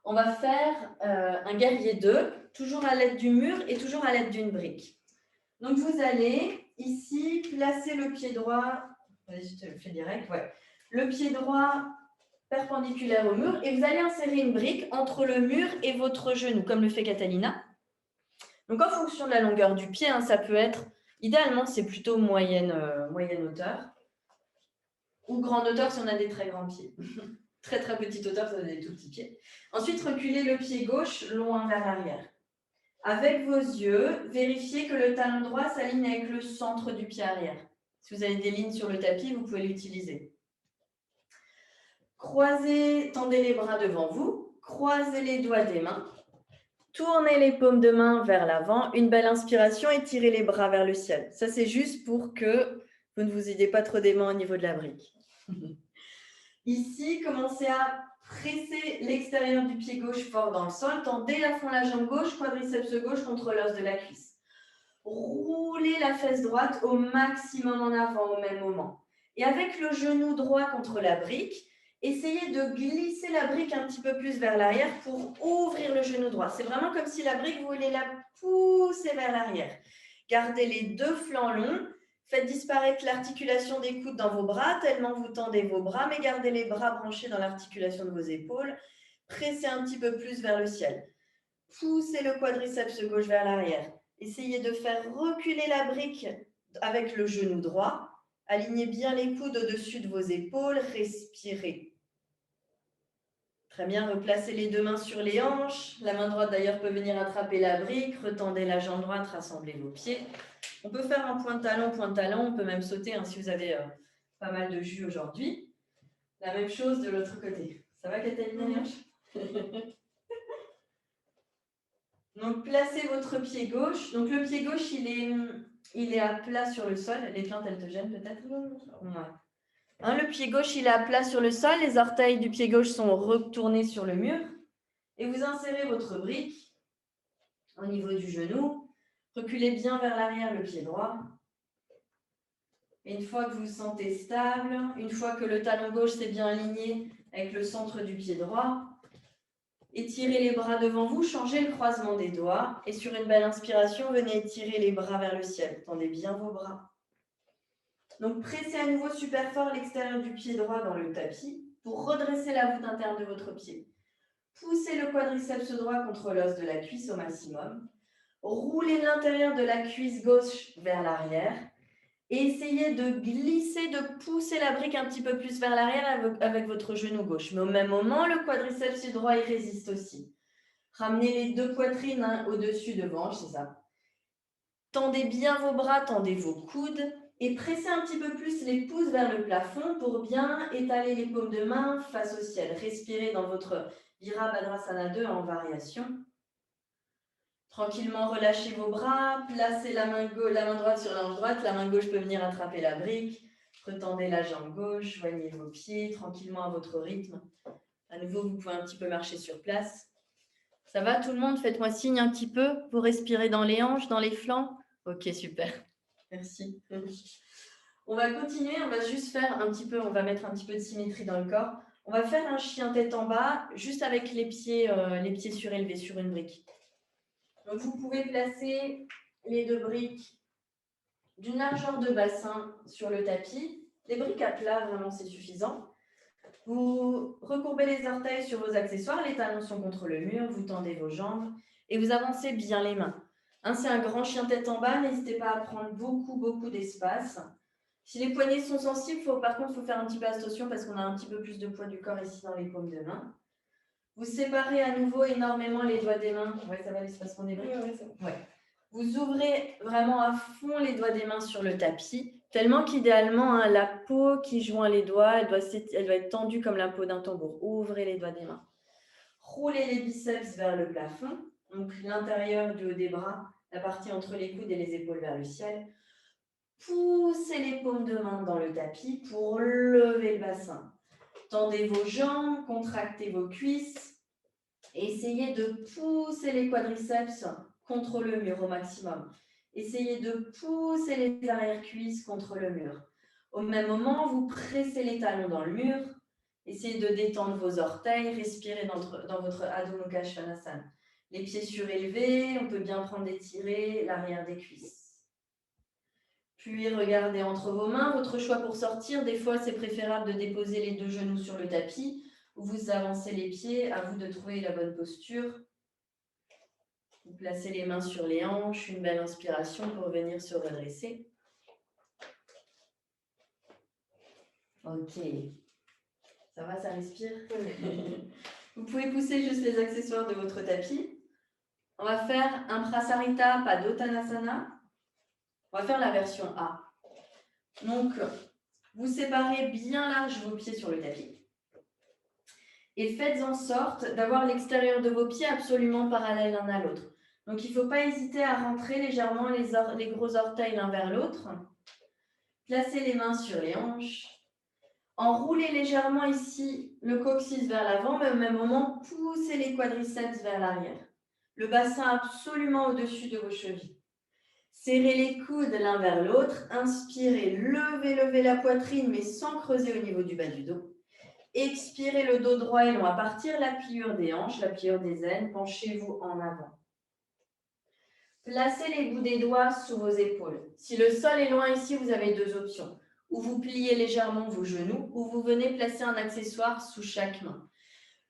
On va faire un guerrier 2, toujours à l'aide du mur et toujours à l'aide d'une brique. Donc, vous allez ici placer le pied droit, je te le fais direct, ouais. Le pied droit perpendiculaire au mur et vous allez insérer une brique entre le mur et votre genou, comme le fait Catalina. Donc, en fonction de la longueur du pied, ça peut être, idéalement, c'est plutôt moyenne hauteur ou grande hauteur si on a des très grands pieds. Très, très petite hauteur, ça donne des tout petits pieds. Ensuite, reculez le pied gauche loin vers l'arrière. Avec vos yeux, vérifiez que le talon droit s'aligne avec le centre du pied arrière. Si vous avez des lignes sur le tapis, vous pouvez l'utiliser. Croisez, tendez les bras devant vous, croisez les doigts des mains, tournez les paumes de main vers l'avant, une belle inspiration et tirez les bras vers le ciel. Ça, c'est juste pour que vous ne vous aidez pas trop des mains au niveau de la brique. Ici, commencez à presser l'extérieur du pied gauche fort dans le sol. Tendez à fond la jambe gauche, quadriceps gauche contre l'os de la cuisse. Roulez la fesse droite au maximum en avant au même moment. Et avec le genou droit contre la brique, essayez de glisser la brique un petit peu plus vers l'arrière pour ouvrir le genou droit. C'est vraiment comme si la brique, vous voulez la pousser vers l'arrière. Gardez les deux flancs longs. Faites disparaître l'articulation des coudes dans vos bras, tellement vous tendez vos bras, mais gardez les bras branchés dans l'articulation de vos épaules. Pressez un petit peu plus vers le ciel. Poussez le quadriceps gauche vers l'arrière. Essayez de faire reculer la brique avec le genou droit. Alignez bien les coudes au-dessus de vos épaules. Respirez. Très bien, replacez les deux mains sur les hanches. La main droite d'ailleurs peut venir attraper la brique. Retendez la jambe droite, rassemblez vos pieds. On peut faire un point de talon, on peut même sauter si vous avez pas mal de jus aujourd'hui. La même chose de l'autre côté. Ça va, Catalina? Donc, placez votre pied gauche. Donc, le pied gauche, il est à plat sur le sol. Les plaintes, elles te gênent peut-être? Ouais. Le pied gauche, il est à plat sur le sol. Les orteils du pied gauche sont retournés sur le mur. Et vous insérez votre brique au niveau du genou. Reculez bien vers l'arrière le pied droit. Et une fois que vous vous sentez stable, une fois que le talon gauche s'est bien aligné avec le centre du pied droit, étirez les bras devant vous, changez le croisement des doigts. Et sur une belle inspiration, venez étirer les bras vers le ciel. Tendez bien vos bras. Donc, pressez à nouveau super fort l'extérieur du pied droit dans le tapis pour redresser la voûte interne de votre pied. Poussez le quadriceps droit contre l'os de la cuisse au maximum. Roulez l'intérieur de la cuisse gauche vers l'arrière. Et essayez de glisser, de pousser la brique un petit peu plus vers l'arrière avec votre genou gauche. Mais au même moment, le quadriceps droit y résiste aussi. Ramenez les deux poitrines au-dessus devant, c'est ça. Tendez bien vos bras, tendez vos coudes et pressez un petit peu plus les pouces vers le plafond pour bien étaler les paumes de main face au ciel. Respirez dans votre Virabhadrasana 2 en variation. Tranquillement, relâchez vos bras, placez la main droite sur la hanche droite, la main gauche peut venir attraper la brique, retendez la jambe gauche, joignez vos pieds tranquillement à votre rythme. À nouveau, vous pouvez un petit peu marcher sur place. Ça va tout le monde? Faites-moi signe un petit peu. Vous respirez dans les hanches, dans les flancs? Ok, super. Merci. On va continuer, on va juste faire un petit peu, on va mettre un petit peu de symétrie dans le corps. On va faire un chien tête en bas, juste avec les pieds surélevés sur une brique. Donc, vous pouvez placer les 2 briques d'une largeur de bassin sur le tapis. Les briques à plat, vraiment, c'est suffisant. Vous recourbez les orteils sur vos accessoires, les talons sont contre le mur, vous tendez vos jambes et vous avancez bien les mains. C'est un grand chien tête en bas, n'hésitez pas à prendre beaucoup d'espace. Si les poignets sont sensibles, par contre, il faut faire un petit peu attention parce qu'on a un petit peu plus de poids du corps ici dans les paumes de main. Vous séparez à nouveau énormément les doigts des mains. Ouais, ça va l'espace qu'on est briques. Ouais. Vous ouvrez vraiment à fond les doigts des mains sur le tapis, tellement qu'idéalement, la peau qui joint les doigts, elle doit être tendue comme la peau d'un tambour. Ouvrez les doigts des mains. Roulez les biceps vers le plafond, donc l'intérieur du haut des bras, la partie entre les coudes et les épaules vers le ciel. Poussez les paumes de main dans le tapis pour lever le bassin. Tendez vos jambes, contractez vos cuisses. Essayez de pousser les quadriceps contre le mur au maximum. Essayez de pousser les arrière-cuisses contre le mur. Au même moment, vous pressez les talons dans le mur. Essayez de détendre vos orteils. Respirez dans votre Adho Mukha Svanasana. Les pieds surélevés, on peut bien prendre d'étirer l'arrière des cuisses. Puis regardez entre vos mains, votre choix pour sortir. Des fois, c'est préférable de déposer les 2 genoux sur le tapis ou vous avancez les pieds, à vous de trouver la bonne posture. Vous placez les mains sur les hanches, une belle inspiration pour venir se redresser. Ok. Ça va, ça respire? Vous pouvez pousser juste les accessoires de votre tapis. On va faire un Prasarita Padottanasana. On va faire la version A. Donc, vous séparez bien large vos pieds sur le tapis. Et faites en sorte d'avoir l'extérieur de vos pieds absolument parallèle l'un à l'autre. Donc, il ne faut pas hésiter à rentrer légèrement les gros orteils l'un vers l'autre. Placez les mains sur les hanches. Enroulez légèrement ici le coccyx vers l'avant, mais au même moment, poussez les quadriceps vers l'arrière. Le bassin absolument au-dessus de vos chevilles. Serrez les coudes l'un vers l'autre. Inspirez, levez la poitrine, mais sans creuser au niveau du bas du dos. Expirez le dos droit et long. À partir la pliure des hanches, la pliure des aines, penchez-vous en avant. Placez les bouts des doigts sous vos épaules. Si le sol est loin ici, vous avez 2 options. Ou vous pliez légèrement vos genoux, ou vous venez placer un accessoire sous chaque main.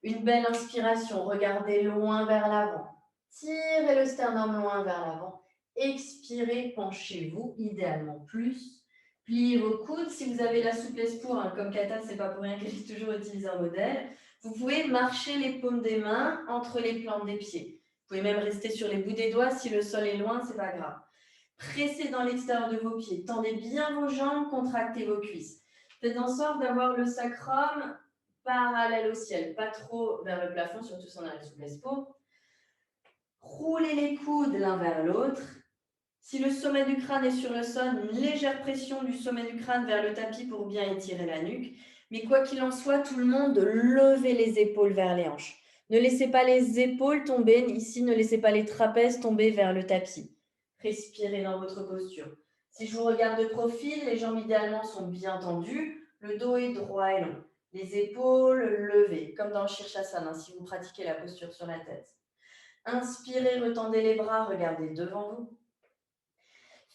Une belle inspiration, regardez loin vers l'avant. Tirez le sternum loin vers l'avant. Expirez, penchez-vous, idéalement plus. Pliez vos coudes si vous avez la souplesse pour, comme Kata, c'est pas pour rien qu'elle dit toujours utiliser un modèle. Vous pouvez marcher les paumes des mains entre les plantes des pieds. Vous pouvez même rester sur les bouts des doigts. Si le sol est loin, c'est pas grave. Pressez dans l'extérieur de vos pieds. Tendez bien vos jambes, contractez vos cuisses. Faites en sorte d'avoir le sacrum parallèle au ciel, pas trop vers le plafond, surtout si on a la souplesse pour. Roulez les coudes l'un vers l'autre. Si le sommet du crâne est sur le sol, une légère pression du sommet du crâne vers le tapis pour bien étirer la nuque. Mais quoi qu'il en soit, tout le monde, levez les épaules vers les hanches. Ne laissez pas les épaules tomber ici, ne laissez pas les trapèzes tomber vers le tapis. Respirez dans votre posture. Si je vous regarde de profil, les jambes idéalement sont bien tendues, le dos est droit et long. Les épaules levées, comme dans le Shirshasana, si vous pratiquez la posture sur la tête. Inspirez, retendez les bras, regardez devant vous.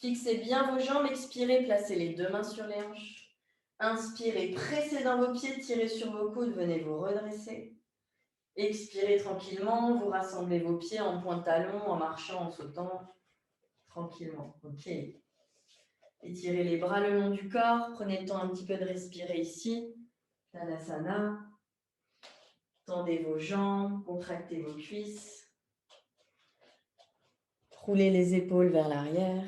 Fixez bien vos jambes, expirez, placez les 2 mains sur les hanches. Inspirez, pressez dans vos pieds, tirez sur vos coudes, venez vous redresser. Expirez tranquillement, vous rassemblez vos pieds en point de talon, en marchant, en sautant. Tranquillement, ok. Étirez les bras le long du corps, prenez le temps un petit peu de respirer ici. Tadasana. Tendez vos jambes, contractez vos cuisses. Roulez les épaules vers l'arrière.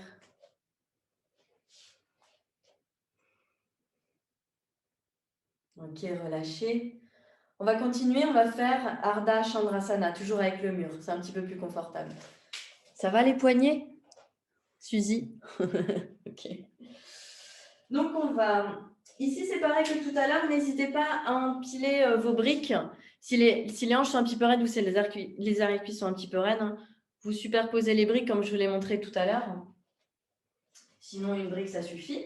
Ok, relâchez. On va continuer, on va faire Ardha Chandrasana, toujours avec le mur. C'est un petit peu plus confortable. Ça va les poignets, Suzy? Ok. Donc, on va Ici, c'est pareil que tout à l'heure. N'hésitez pas à empiler vos briques. Si les hanches sont un petit peu raides ou si les arrière-cuisses sont un petit peu raides, hein, vous superposez les briques comme je vous l'ai montré tout à l'heure. Sinon, une brique, ça suffit.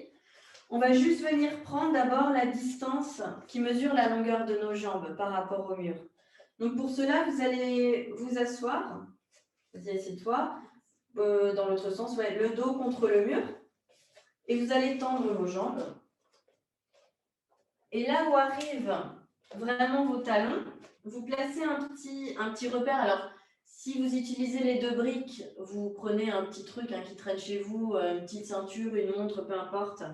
On va juste venir prendre d'abord la distance qui mesure la longueur de nos jambes par rapport au mur. Donc, pour cela, vous allez vous asseoir. Vas-y, assieds-toi. Dans l'autre sens, ouais, le dos contre le mur. Et vous allez tendre vos jambes. Et là où arrivent vraiment vos talons, vous placez un petit repère. Alors, si vous utilisez les deux briques, vous prenez un petit truc qui traîne chez vous, une petite ceinture, une montre, peu importe,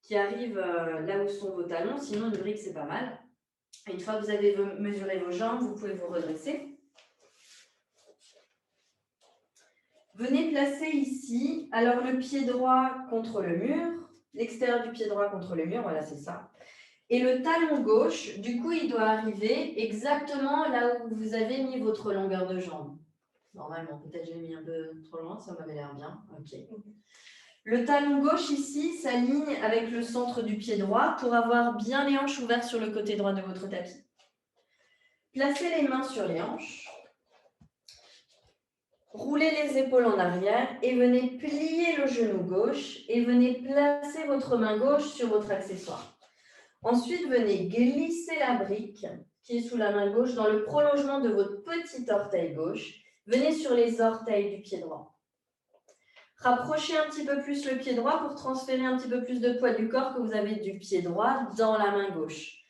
qui arrive là où sont vos talons. Sinon, une brique, c'est pas mal. Et une fois que vous avez mesuré vos jambes, vous pouvez vous redresser. Venez placer ici, alors le pied droit contre le mur, l'extérieur du pied droit contre le mur, voilà, c'est ça. Et le talon gauche, du coup, il doit arriver exactement là où vous avez mis votre longueur de jambe. Normalement, peut-être j'ai mis un peu trop loin, ça m'avait l'air bien. Ok. Le talon gauche ici s'aligne avec le centre du pied droit pour avoir bien les hanches ouvertes sur le côté droit de votre tapis. Placez les mains sur les hanches. Roulez les épaules en arrière et venez plier le genou gauche et venez placer votre main gauche sur votre accessoire. Ensuite, venez glisser la brique qui est sous la main gauche dans le prolongement de votre petit orteil gauche. Venez sur les orteils du pied droit. Rapprochez un petit peu plus le pied droit pour transférer un petit peu plus de poids du corps que vous avez du pied droit dans la main gauche.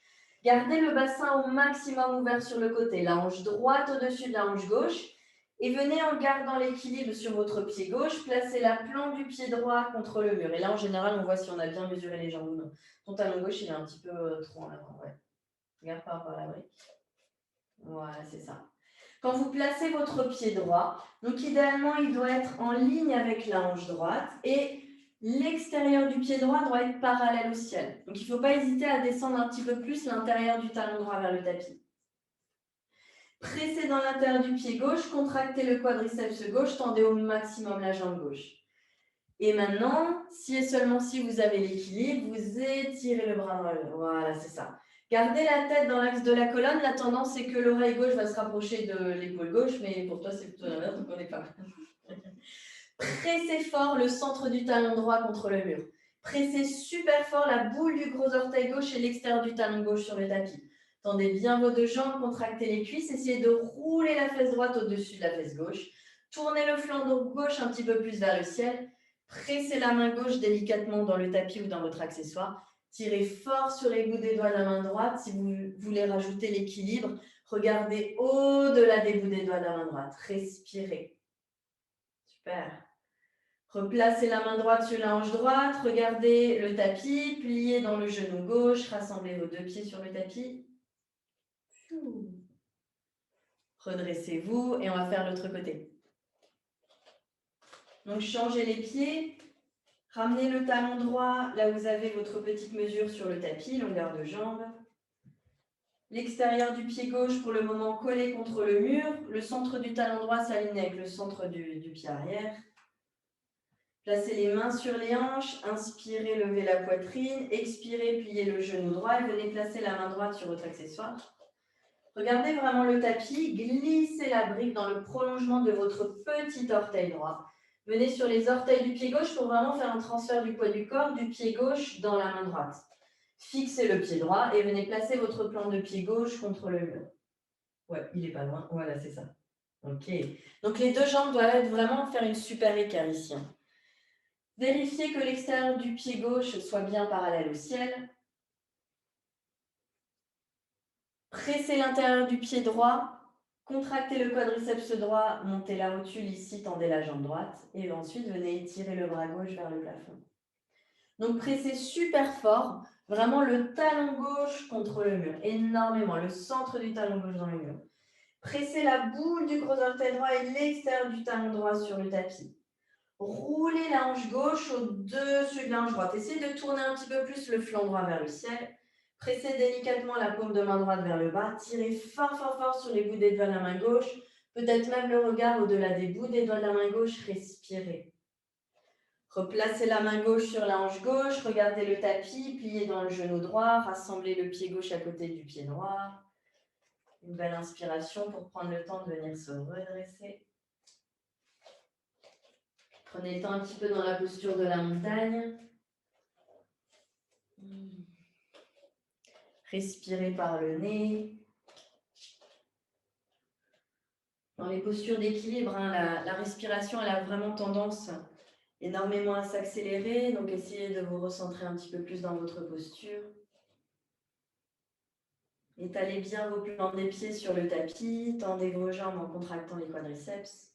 Gardez le bassin au maximum ouvert sur le côté, la hanche droite au-dessus de la hanche gauche. Et venez en gardant l'équilibre sur votre pied gauche, placer la plante du pied droit contre le mur. Et là, en général, on voit si on a bien mesuré les jambes ou non. Ton talon gauche, il est un petit peu trop en avant. Ouais. Regarde par rapport à la brique. Voilà, c'est ça. Quand vous placez votre pied droit, donc idéalement, il doit être en ligne avec la hanche droite et l'extérieur du pied droit doit être parallèle au ciel. Donc, il ne faut pas hésiter à descendre un petit peu plus l'intérieur du talon droit vers le tapis. Pressez dans l'intérieur du pied gauche, contractez le quadriceps gauche, tendez au maximum la jambe gauche. Et maintenant, si et seulement si vous avez l'équilibre, vous étirez le bras dans le haut. Voilà, c'est ça. Gardez la tête dans l'axe de la colonne. La tendance, c'est que l'oreille gauche va se rapprocher de l'épaule gauche, mais pour toi, c'est plutôt l'inverse, donc on est pas mal. Pressez fort le centre du talon droit contre le mur. Pressez super fort la boule du gros orteil gauche et l'extérieur du talon gauche sur le tapis. Tendez bien vos deux jambes, contractez les cuisses, essayez de rouler la fesse droite au-dessus de la fesse gauche. Tournez le flanc gauche un petit peu plus vers le ciel. Pressez la main gauche délicatement dans le tapis ou dans votre accessoire. Tirez fort sur les bouts des doigts de la main droite. Si vous voulez rajouter l'équilibre, regardez au-delà des bouts des doigts de la main droite. Respirez. Super. Replacez la main droite sur la hanche droite. Regardez le tapis. Pliez dans le genou gauche. Rassemblez vos deux pieds sur le tapis. Redressez-vous et on va faire l'autre côté. Donc, changez les pieds. Ramenez le talon droit là où vous avez votre petite mesure sur le tapis, longueur de jambe. L'extérieur du pied gauche pour le moment collé contre le mur. Le centre du talon droit s'aligne avec le centre du pied arrière. Placez les mains sur les hanches. Inspirez, levez la poitrine. Expirez, pliez le genou droit et venez placer la main droite sur votre accessoire. Regardez vraiment le tapis. Glissez la brique dans le prolongement de votre petit orteil droit. Venez sur les orteils du pied gauche pour vraiment faire un transfert du poids du corps du pied gauche dans la main droite. Fixez le pied droit et venez placer votre plan de pied gauche contre le mur. Ouais, il n'est pas loin. Voilà, c'est ça. Ok. Donc, les deux jambes doivent être vraiment faire une super écart ici. Vérifiez que l'extérieur du pied gauche soit bien parallèle au ciel. Pressez l'intérieur du pied droit. Contractez le quadriceps droit, montez la rotule ici, tendez la jambe droite. Et ensuite, venez étirer le bras gauche vers le plafond. Donc, pressez super fort, vraiment le talon gauche contre le mur, énormément, le centre du talon gauche dans le mur. Pressez la boule du gros orteil droit et l'extérieur du talon droit sur le tapis. Roulez la hanche gauche au-dessus de la hanche droite. Essayez de tourner un petit peu plus le flanc droit vers le ciel. Pressez délicatement la paume de main droite vers le bas. Tirez fort, fort, fort sur les bouts des doigts de la main gauche. Peut-être même le regard au-delà des bouts des doigts de la main gauche. Respirez. Replacez la main gauche sur la hanche gauche, regardez le tapis, pliez dans le genou droit, rassemblez le pied gauche à côté du pied droit. Une belle inspiration pour prendre le temps de venir se redresser. Prenez le temps un petit peu dans la posture de la montagne. Respirez par le nez. Dans les postures d'équilibre, la respiration elle a vraiment tendance énormément à s'accélérer. Donc, essayez de vous recentrer un petit peu plus dans votre posture. Étalez bien vos plans des pieds sur le tapis. Tendez vos jambes en contractant les quadriceps.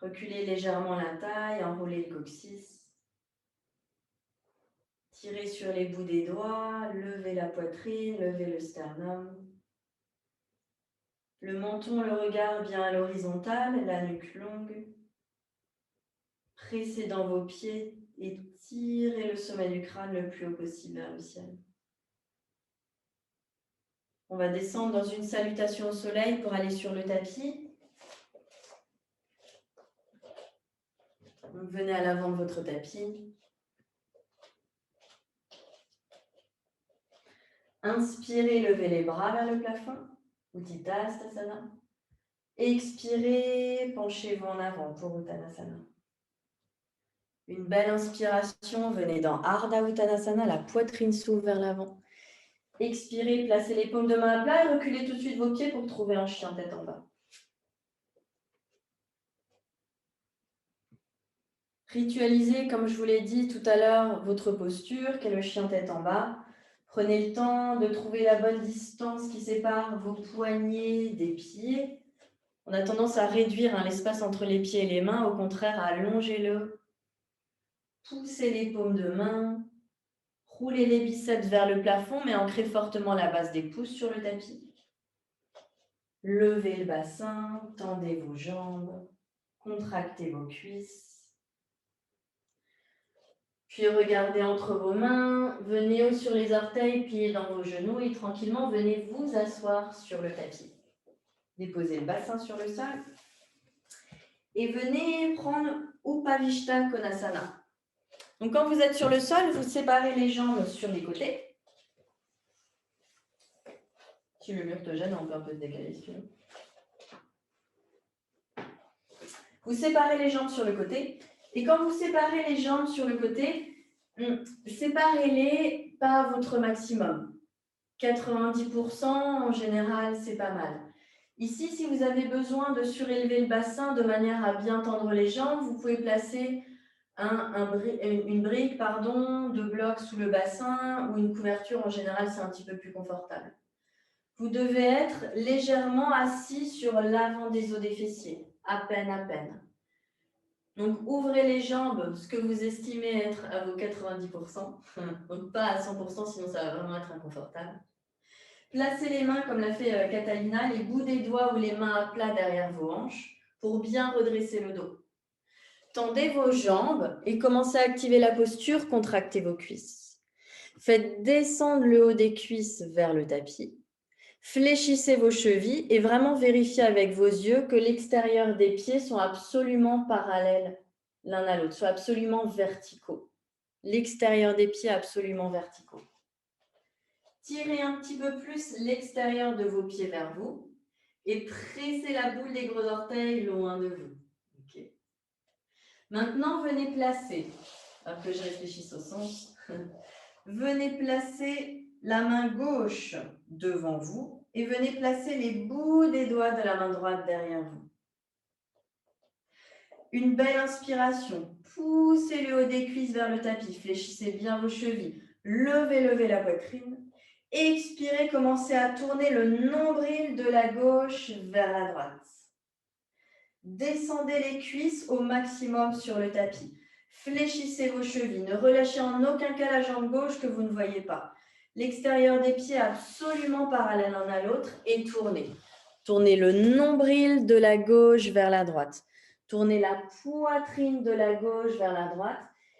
Reculez légèrement la taille, enroulez le coccyx. Tirez sur les bouts des doigts, levez la poitrine, levez le sternum. Le menton, le regard bien à l'horizontale, la nuque longue. Pressez dans vos pieds et tirez le sommet du crâne le plus haut possible vers le ciel. On va descendre dans une salutation au soleil pour aller sur le tapis. Donc, venez à l'avant de votre tapis. Inspirez, levez les bras vers le plafond. Utthita-sthasana. Expirez, penchez-vous en avant pour Uttanasana. Une belle inspiration, venez dans Ardha Uttanasana, la poitrine s'ouvre vers l'avant. Expirez, placez les paumes de main à plat et reculez tout de suite vos pieds pour trouver un chien tête en bas. Ritualisez, comme je vous l'ai dit tout à l'heure, votre posture, qu'est le chien tête en bas. Prenez le temps de trouver la bonne distance qui sépare vos poignets des pieds. On a tendance à réduire l'espace entre les pieds et les mains, au contraire, à allonger-le. Poussez les paumes de main. Roulez les biceps vers le plafond, mais ancrez fortement la base des pouces sur le tapis. Levez le bassin, tendez vos jambes, contractez vos cuisses. Puis regardez entre vos mains, venez haut sur les orteils, pliez dans vos genoux et tranquillement venez vous asseoir sur le tapis. Déposez le bassin sur le sol et venez prendre Upavishta Konasana. Donc quand vous êtes sur le sol, vous séparez les jambes sur les côtés. Si le mur te gêne, on peut un peu se décaler si tu veux. Vous séparez les jambes sur le côté. Et quand vous séparez les jambes sur le côté, séparez-les pas à votre maximum. 90% en général, c'est pas mal. Ici, si vous avez besoin de surélever le bassin de manière à bien tendre les jambes, vous pouvez placer une brique, de blocs sous le bassin ou une couverture. En général, c'est un petit peu plus confortable. Vous devez être légèrement assis sur l'avant des os des fessiers, à peine. Donc, ouvrez les jambes, ce que vous estimez être à vos 90%, donc pas à 100%, sinon ça va vraiment être inconfortable. Placez les mains, comme l'a fait Catalina, les bouts des doigts ou les mains à plat derrière vos hanches pour bien redresser le dos. Tendez vos jambes et commencez à activer la posture, contractez vos cuisses. Faites descendre le haut des cuisses vers le tapis. Fléchissez vos chevilles et vraiment vérifiez avec vos yeux que l'extérieur des pieds sont absolument parallèles l'un à l'autre, soit absolument verticaux. L'extérieur des pieds absolument verticaux. Tirez un petit peu plus l'extérieur de vos pieds vers vous et pressez la boule des gros orteils loin de vous. Okay. Maintenant, venez placer, alors que je réfléchisse au sens, venez placer la main gauche devant vous et venez placer les bouts des doigts de la main droite derrière vous. Une belle inspiration. Poussez le haut des cuisses vers le tapis. Fléchissez bien vos chevilles. Levez la poitrine. Expirez, commencez à tourner le nombril de la gauche vers la droite. Descendez les cuisses au maximum sur le tapis. Fléchissez vos chevilles. Ne relâchez en aucun cas la jambe gauche que vous ne voyez pas. L'extérieur des pieds absolument parallèle l'un à l'autre et tournez. Tournez le nombril de la gauche vers la droite. Tournez la poitrine de la gauche vers la droite.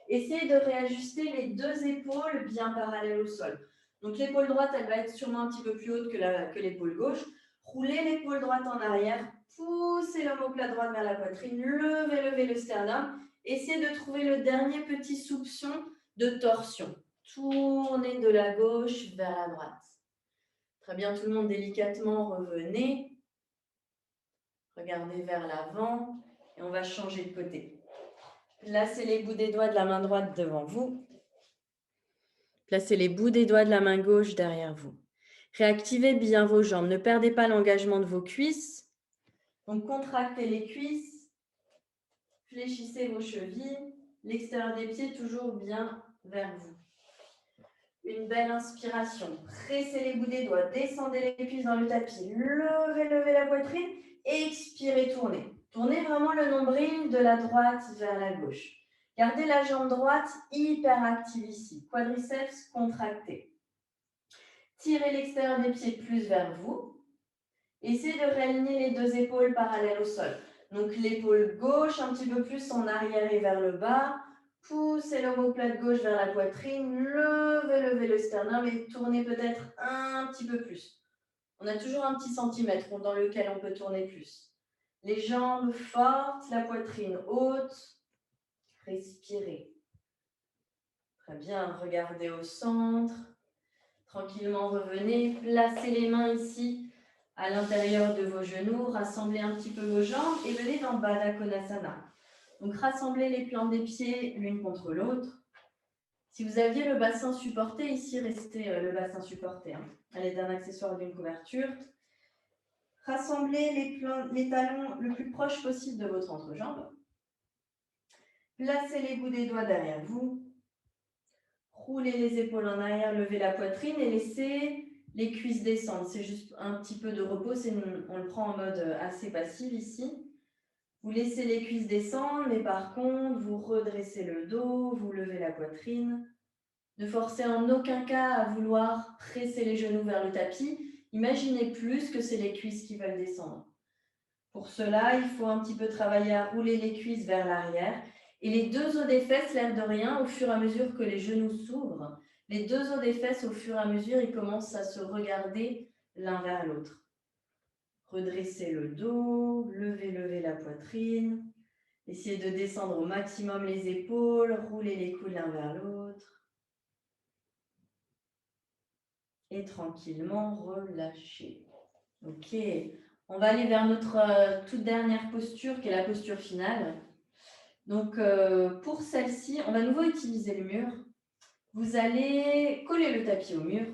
Essayez de réajuster les deux épaules bien parallèles au sol. Donc l'épaule droite, elle va être sûrement un petit peu plus haute que l'épaule gauche. Roulez l'épaule droite en arrière. Poussez l'omoplate droite vers la poitrine. Levez le sternum. essayez de trouver le dernier petit soupçon de torsion. Tournez de la gauche vers la droite. Très bien, tout le monde délicatement, revenez. Regardez vers l'avant et on va changer de côté. Placez les bouts des doigts de la main droite devant vous. Placez les bouts des doigts de la main gauche derrière vous. Réactivez bien vos jambes. Ne perdez pas l'engagement de vos cuisses. Donc, contractez les cuisses. Fléchissez vos chevilles. L'extérieur des pieds toujours bien vers vous. Une belle inspiration. Pressez les bouts des doigts. Descendez les cuisses dans le tapis. Levez la poitrine. Expirez, tournez. Tournez vraiment le nombril de la droite vers la gauche. Gardez la jambe droite hyper active ici. Quadriceps contractés. Tirez l'extérieur des pieds plus vers vous. Essayez de réaligner les deux épaules parallèles au sol. Donc l'épaule gauche un petit peu plus en arrière et vers le bas. Poussez l'omoplate gauche vers la poitrine. Levez le sternum et tournez peut-être un petit peu plus. On a toujours un petit centimètre dans lequel on peut tourner plus. Les jambes fortes, la poitrine haute. Respirez. Très bien, regardez au centre. Tranquillement, revenez. Placez les mains ici à l'intérieur de vos genoux. Rassemblez un petit peu vos jambes et venez dans Baddha Konasana. Donc, rassemblez les plantes des pieds l'une contre l'autre. Si vous aviez le bassin supporté, ici, restez le bassin supporté à l'aide d'un accessoire d'une couverture. Rassemblez les talons le plus proche possible de votre entrejambe. Placez les bouts des doigts derrière vous. Roulez les épaules en arrière, levez la poitrine et laissez les cuisses descendre. C'est juste un petit peu de repos, on le prend en mode assez passif ici. Vous laissez les cuisses descendre, mais par contre, vous redressez le dos, vous levez la poitrine. Ne forcez en aucun cas à vouloir presser les genoux vers le tapis. Imaginez plus que c'est les cuisses qui veulent descendre. Pour cela, il faut un petit peu travailler à rouler les cuisses vers l'arrière. Et les deux os des fesses, l'air de rien, au fur et à mesure que les genoux s'ouvrent, les deux os des fesses, au fur et à mesure, ils commencent à se regarder l'un vers l'autre. Redressez le dos, levez la poitrine. Essayez de descendre au maximum les épaules, roulez les coudes l'un vers l'autre. Et tranquillement, relâchez. Ok, on va aller vers notre toute dernière posture, qui est la posture finale. Donc, pour celle-ci, on va à nouveau utiliser le mur. Vous allez coller le tapis au mur.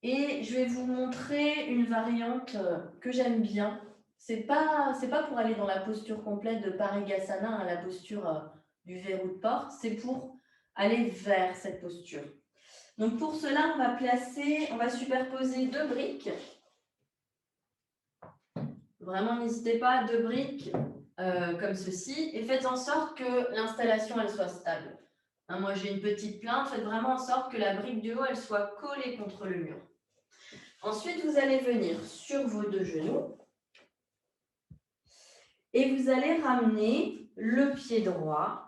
Et je vais vous montrer une variante que j'aime bien. C'est pas pour aller dans la posture complète de Parigasana, la posture du verrou de porte. C'est pour aller vers cette posture. Donc, pour cela, on va superposer deux briques. Vraiment, n'hésitez pas, deux briques comme ceci. Et faites en sorte que l'installation, elle soit stable. Moi, j'ai une petite plainte. Faites vraiment en sorte que la brique du haut, elle soit collée contre le mur. Ensuite, vous allez venir sur vos deux genoux. Et vous allez ramener le pied droit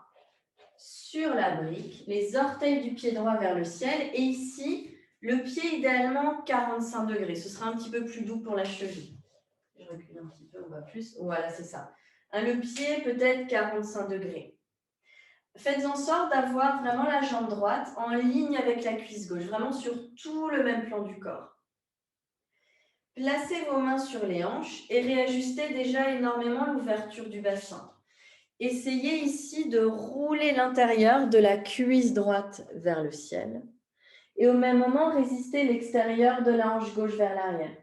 sur la brique, les orteils du pied droit vers le ciel. Et ici, le pied idéalement 45 degrés. Ce sera un petit peu plus doux pour la cheville. Je recule un petit peu, on va plus. Voilà, c'est ça. Le pied peut-être 45 degrés. Faites en sorte d'avoir vraiment la jambe droite en ligne avec la cuisse gauche, vraiment sur tout le même plan du corps. Placez vos mains sur les hanches et réajustez déjà énormément l'ouverture du bassin. Essayez ici de rouler l'intérieur de la cuisse droite vers le ciel et au même moment, résistez l'extérieur de la hanche gauche vers l'arrière.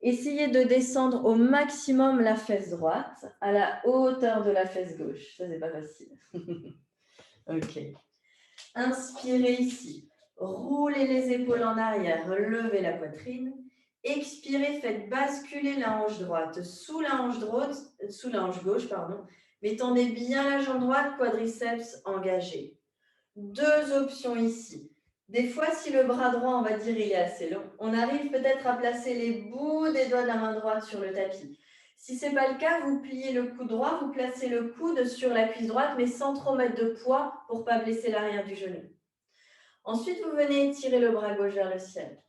Essayez de descendre au maximum la fesse droite à la hauteur de la fesse gauche. Ça, c'est pas facile. Ok. Inspirez ici. Roulez les épaules en arrière. Levez la poitrine. Expirez, faites basculer la hanche droite sous la hanche gauche, mais tendez bien la jambe droite, quadriceps engagé. Deux options ici. Des fois, si le bras droit, on va dire, il est assez long, on arrive peut-être à placer les bouts des doigts de la main droite sur le tapis. Si ce n'est pas le cas, vous pliez le coude droit, vous placez le coude sur la cuisse droite, mais sans trop mettre de poids pour ne pas blesser l'arrière du genou. Ensuite, vous venez étirer le bras gauche vers le ciel.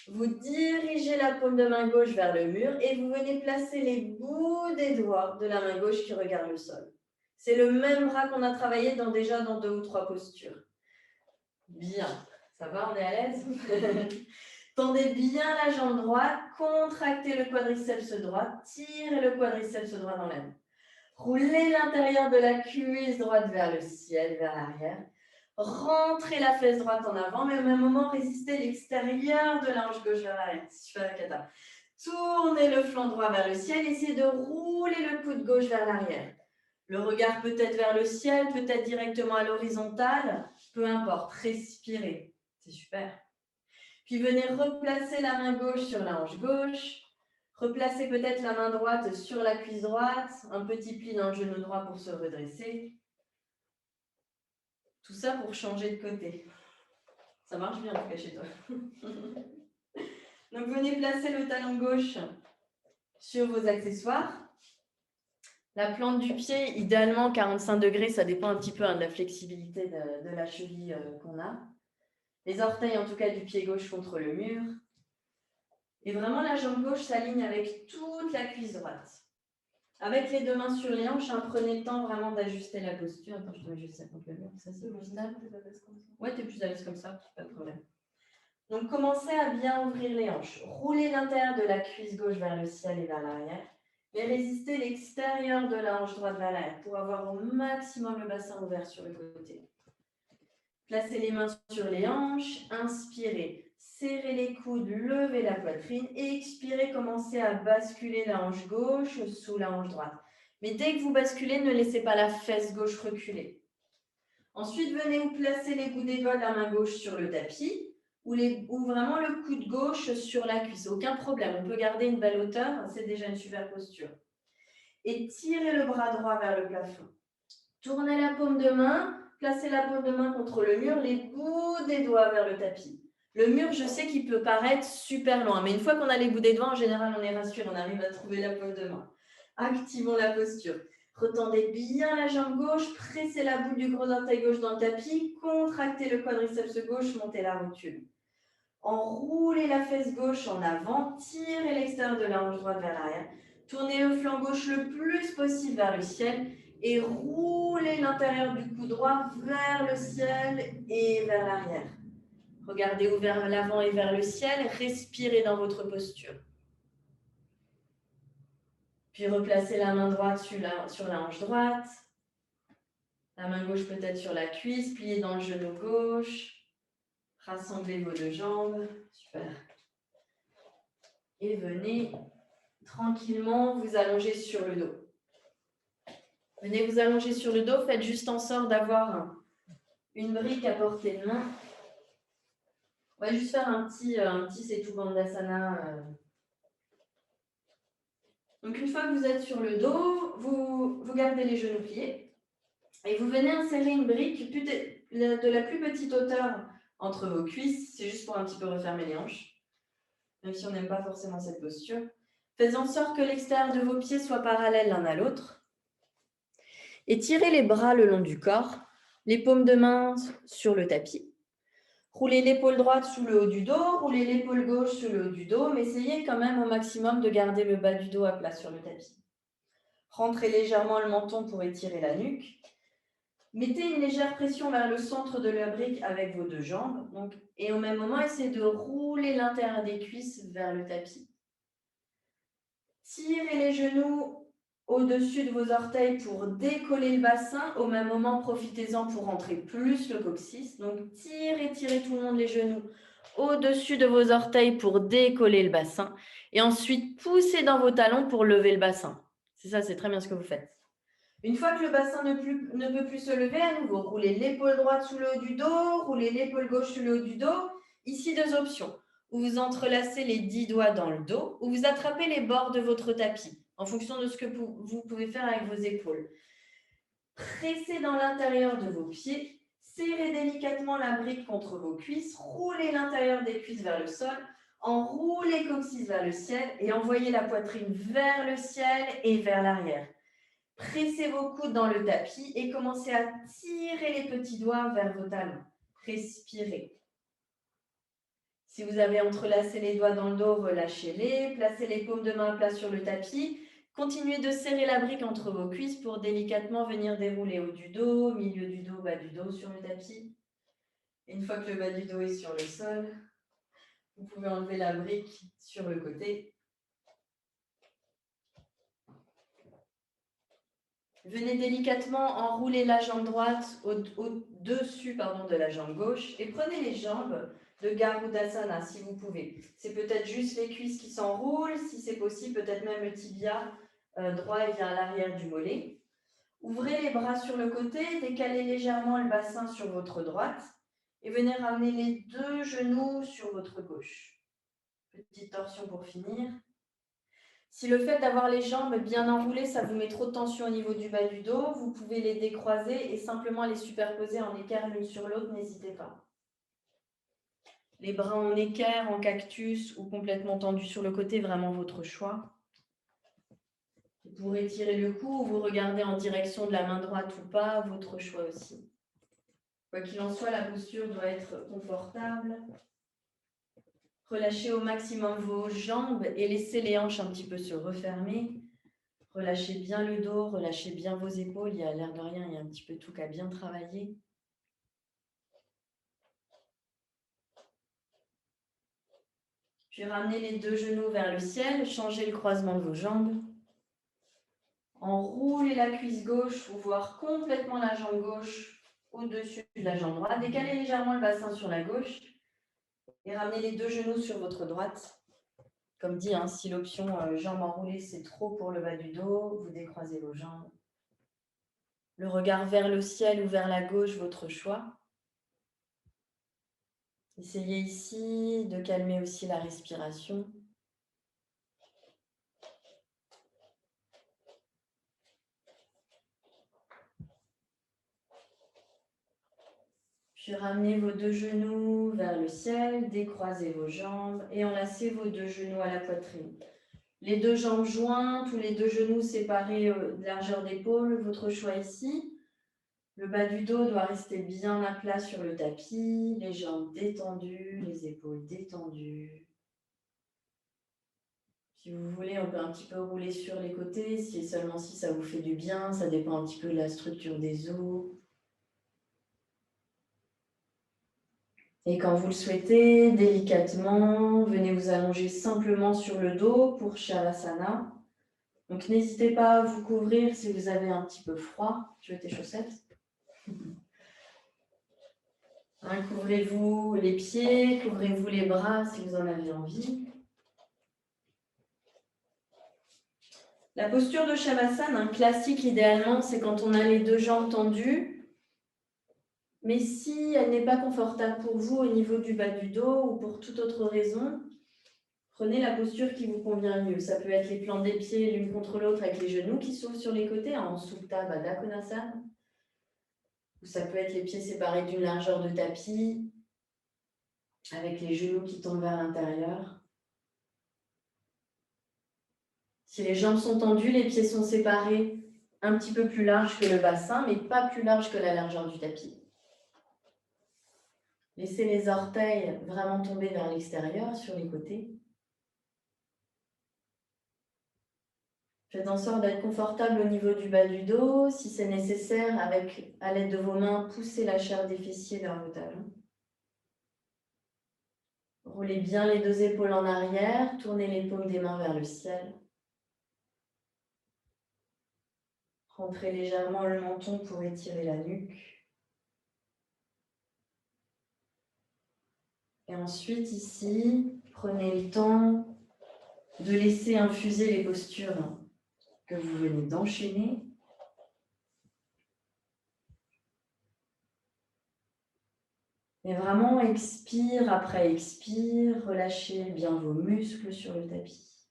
Vous dirigez la paume de main gauche vers le mur et vous venez placer les bouts des doigts de la main gauche qui regarde le sol. C'est le même bras qu'on a travaillé déjà dans 2 ou 3 postures. Bien. Ça va, on est à l'aise? Tendez bien la jambe droite, contractez le quadriceps droit, tirez le quadriceps droit dans l'air. Roulez l'intérieur de la cuisse droite vers le ciel, vers l'arrière. Rentrez la fesse droite en avant, mais au même moment, résistez l'extérieur de la hanche gauche vers l'arrière. Super, Kata. Tournez le flanc droit vers le ciel, essayez de rouler le coude gauche vers l'arrière. Le regard peut-être vers le ciel, peut-être directement à l'horizontale, peu importe, respirez. C'est super. Puis venez replacer la main gauche sur la hanche gauche. Replacez peut-être la main droite sur la cuisse droite, un petit pli dans le genou droit pour se redresser. Tout ça pour changer de côté. Ça marche bien en tout cas chez toi. Donc venez placer le talon gauche sur vos accessoires. La plante du pied, idéalement 45 degrés, ça dépend un petit peu de la flexibilité de la cheville qu'on a. Les orteils en tout cas du pied gauche contre le mur. Et vraiment, la jambe gauche s'aligne avec toute la cuisse droite. Avec les 2 mains sur les hanches, prenez le temps vraiment d'ajuster la posture. Attends, je te mets juste ça contre le mur. Ça, c'est plus stable. Ouais, tu es plus à l'aise comme ça, pas de problème. Donc, commencez à bien ouvrir les hanches. Roulez l'intérieur de la cuisse gauche vers le ciel et vers l'arrière. Et résistez l'extérieur de la hanche droite vers l'arrière pour avoir au maximum le bassin ouvert sur le côté. Placez les mains sur les hanches. Inspirez. Serrez les coudes, levez la poitrine et expirez, commencez à basculer la hanche gauche sous la hanche droite. Mais dès que vous basculez, ne laissez pas la fesse gauche reculer. Ensuite, venez vous placer les bouts des doigts de la main gauche sur le tapis ou vraiment le coude gauche sur la cuisse. Aucun problème, on peut garder une belle hauteur, c'est déjà une super posture. Et tirez le bras droit vers le plafond. Tournez la paume de main, placez la paume de main contre le mur, les bouts des doigts vers le tapis. Le mur, je sais qu'il peut paraître super loin, mais une fois qu'on a les bouts des doigts, en général, on est rassuré, on arrive à trouver la paume de main. Activons la posture. Retendez bien la jambe gauche, pressez la boule du gros orteil gauche dans le tapis, contractez le quadriceps gauche, montez la rotule. Enroulez la fesse gauche en avant, tirez l'extérieur de la hanche droite vers l'arrière. Tournez le flanc gauche le plus possible vers le ciel et roulez l'intérieur du cou droit vers le ciel et vers l'arrière. Regardez vers l'avant et vers le ciel, respirez dans votre posture. Puis replacez la main droite sur la hanche droite, la main gauche peut-être sur la cuisse, pliez dans le genou gauche, rassemblez vos 2 jambes, super. Et venez tranquillement vous allonger sur le dos. Venez vous allonger sur le dos, faites juste en sorte d'avoir une brique à portée de main. On va juste faire un petit Setu Bandhasana. Donc, une fois que vous êtes sur le dos, vous gardez les genoux pliés et vous venez insérer une brique de la plus petite hauteur entre vos cuisses. C'est juste pour un petit peu refermer les hanches, même si on n'aime pas forcément cette posture. Faites en sorte que l'extérieur de vos pieds soit parallèle l'un à l'autre. Et tirez les bras le long du corps, les paumes de main sur le tapis. Roulez l'épaule droite sous le haut du dos, roulez l'épaule gauche sous le haut du dos, mais essayez quand même au maximum de garder le bas du dos à plat sur le tapis. Rentrez légèrement le menton pour étirer la nuque. Mettez une légère pression vers le centre de la brique avec vos 2 jambes. Et au même moment, essayez de rouler l'intérieur des cuisses vers le tapis. Tirez les genoux au-dessus de vos orteils pour décoller le bassin. Au même moment, profitez-en pour rentrer plus le coccyx. Donc, tirez tout le monde les genoux au-dessus de vos orteils pour décoller le bassin. Et ensuite, poussez dans vos talons pour lever le bassin. C'est ça, c'est très bien ce que vous faites. Une fois que le bassin ne peut plus se lever, à nouveau, roulez l'épaule droite sous le haut du dos, roulez l'épaule gauche sous le haut du dos. Ici, 2 options. Où vous entrelacez les 10 doigts dans le dos, ou vous attrapez les bords de votre tapis, en fonction de ce que vous pouvez faire avec vos épaules. Pressez dans l'intérieur de vos pieds, serrez délicatement la brique contre vos cuisses, roulez l'intérieur des cuisses vers le sol, enroulez coccyx vers le ciel et envoyez la poitrine vers le ciel et vers l'arrière. Pressez vos coudes dans le tapis et commencez à tirer les petits doigts vers vos talons. Respirez. Si vous avez entrelacé les doigts dans le dos, relâchez-les. Placez les paumes de main à plat sur le tapis. Continuez de serrer la brique entre vos cuisses pour délicatement venir dérouler haut du dos, milieu du dos, bas du dos sur le tapis. Et une fois que le bas du dos est sur le sol, vous pouvez enlever la brique sur le côté. Venez délicatement enrouler la jambe droite au-dessus de la jambe gauche et prenez les jambes de Garudasana si vous pouvez. C'est peut-être juste les cuisses qui s'enroulent, si c'est possible, peut-être même le tibia droit et vient à l'arrière du mollet. Ouvrez les bras sur le côté, décalez légèrement le bassin sur votre droite et venez ramener les deux genoux sur votre gauche. Petite torsion pour finir. Si le fait d'avoir les jambes bien enroulées, ça vous met trop de tension au niveau du bas du dos, vous pouvez les décroiser et simplement les superposer en équerre l'une sur l'autre, n'hésitez pas. Les bras en équerre, en cactus ou complètement tendus sur le côté, vraiment votre choix. Vous pourrez tirer le cou ou vous regardez en direction de la main droite ou pas, votre choix aussi. Quoi qu'il en soit, la posture doit être confortable. Relâchez au maximum vos jambes et laissez les hanches un petit peu se refermer. Relâchez bien le dos, relâchez bien vos épaules. Il y a l'air de rien, il y a un petit peu tout qu'à bien travailler. Puis ramenez les deux genoux vers le ciel, changez le croisement de vos jambes. Enroulez la cuisse gauche ou voire complètement la jambe gauche au-dessus de la jambe droite. Décalez légèrement le bassin sur la gauche et ramenez les deux genoux sur votre droite. Comme dit, si l'option jambes enroulées, c'est trop pour le bas du dos, vous décroisez vos jambes. Le regard vers le ciel ou vers la gauche, votre choix. Essayez ici de calmer aussi la respiration. Puis ramenez vos deux genoux vers le ciel, décroisez vos jambes et enlacez vos deux genoux à la poitrine. Les deux jambes jointes ou les deux genoux séparés de largeur d'épaule, votre choix ici. Le bas du dos doit rester bien à plat sur le tapis, les jambes détendues, les épaules détendues. Si vous voulez, on peut un petit peu rouler sur les côtés, si seulement si ça vous fait du bien, ça dépend un petit peu de la structure des os. Et quand vous le souhaitez, délicatement, venez vous allonger simplement sur le dos pour Shavasana. Donc n'hésitez pas à vous couvrir si vous avez un petit peu froid. Tu veux tes chaussettes? Couvrez-vous les pieds, couvrez-vous les bras si vous en avez envie. La posture de Shavasana, classique idéalement, c'est quand on a les deux jambes tendues. Mais si elle n'est pas confortable pour vous au niveau du bas du dos ou pour toute autre raison, prenez la posture qui vous convient mieux. Ça peut être les plans des pieds l'une contre l'autre avec les genoux qui s'ouvrent sur les côtés en Supta Baddha Konasana. Ou ça peut être les pieds séparés d'une largeur de tapis avec les genoux qui tombent vers l'intérieur. Si les jambes sont tendues, les pieds sont séparés un petit peu plus larges que le bassin, mais pas plus larges que la largeur du tapis. Laissez les orteils vraiment tomber vers l'extérieur, sur les côtés. Faites en sorte d'être confortable au niveau du bas du dos. Si c'est nécessaire, à l'aide de vos mains, poussez la chair des fessiers vers vos talons. Roulez bien les deux épaules en arrière, tournez les paumes des mains vers le ciel. Rentrez légèrement le menton pour étirer la nuque. Et ensuite, ici, prenez le temps de laisser infuser les postures que vous venez d'enchaîner. Et vraiment, expire après expire, relâchez bien vos muscles sur le tapis.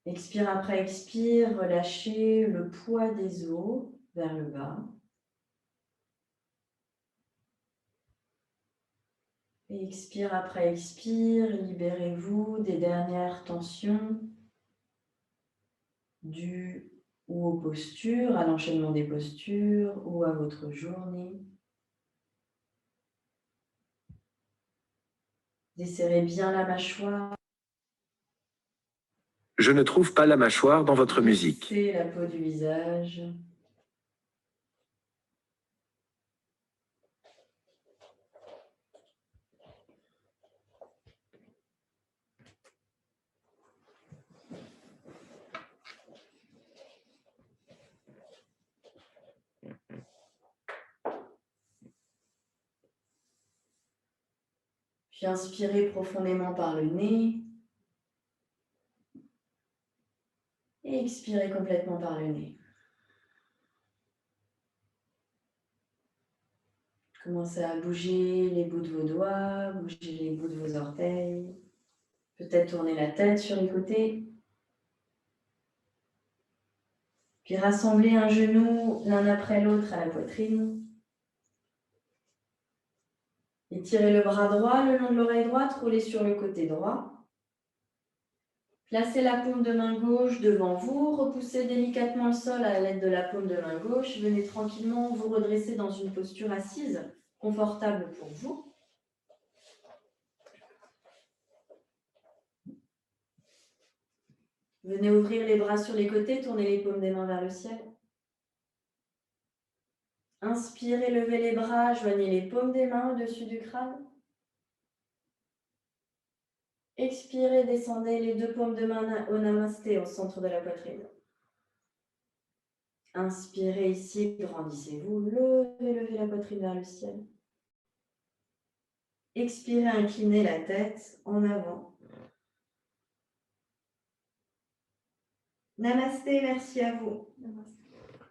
Expire après expire, relâchez le poids des os vers le bas. Et expire après expire, libérez-vous des dernières tensions dues ou aux postures, à l'enchaînement des postures ou à votre journée. Desserrez bien la mâchoire. Je ne trouve pas la mâchoire dans votre musique. Plissez la peau du visage. Puis inspirez profondément par le nez. Et expirez complètement par le nez. Commencez à bouger les bouts de vos doigts, bouger les bouts de vos orteils. Peut-être tourner la tête sur les côtés. Puis rassemblez un genou l'un après l'autre à la poitrine. Étirez le bras droit le long de l'oreille droite, roulez sur le côté droit. Placez la paume de main gauche devant vous, repoussez délicatement le sol à l'aide de la paume de main gauche. Venez tranquillement vous redresser dans une posture assise, confortable pour vous. Venez ouvrir les bras sur les côtés, tournez les paumes des mains vers le ciel. Inspirez, levez les bras, joignez les paumes des mains au-dessus du crâne. Expirez, descendez les deux paumes de main au namasté au centre de la poitrine. Inspirez ici, grandissez-vous, levez la poitrine vers le ciel. Expirez, inclinez la tête en avant. Namasté, merci à vous. Namasté.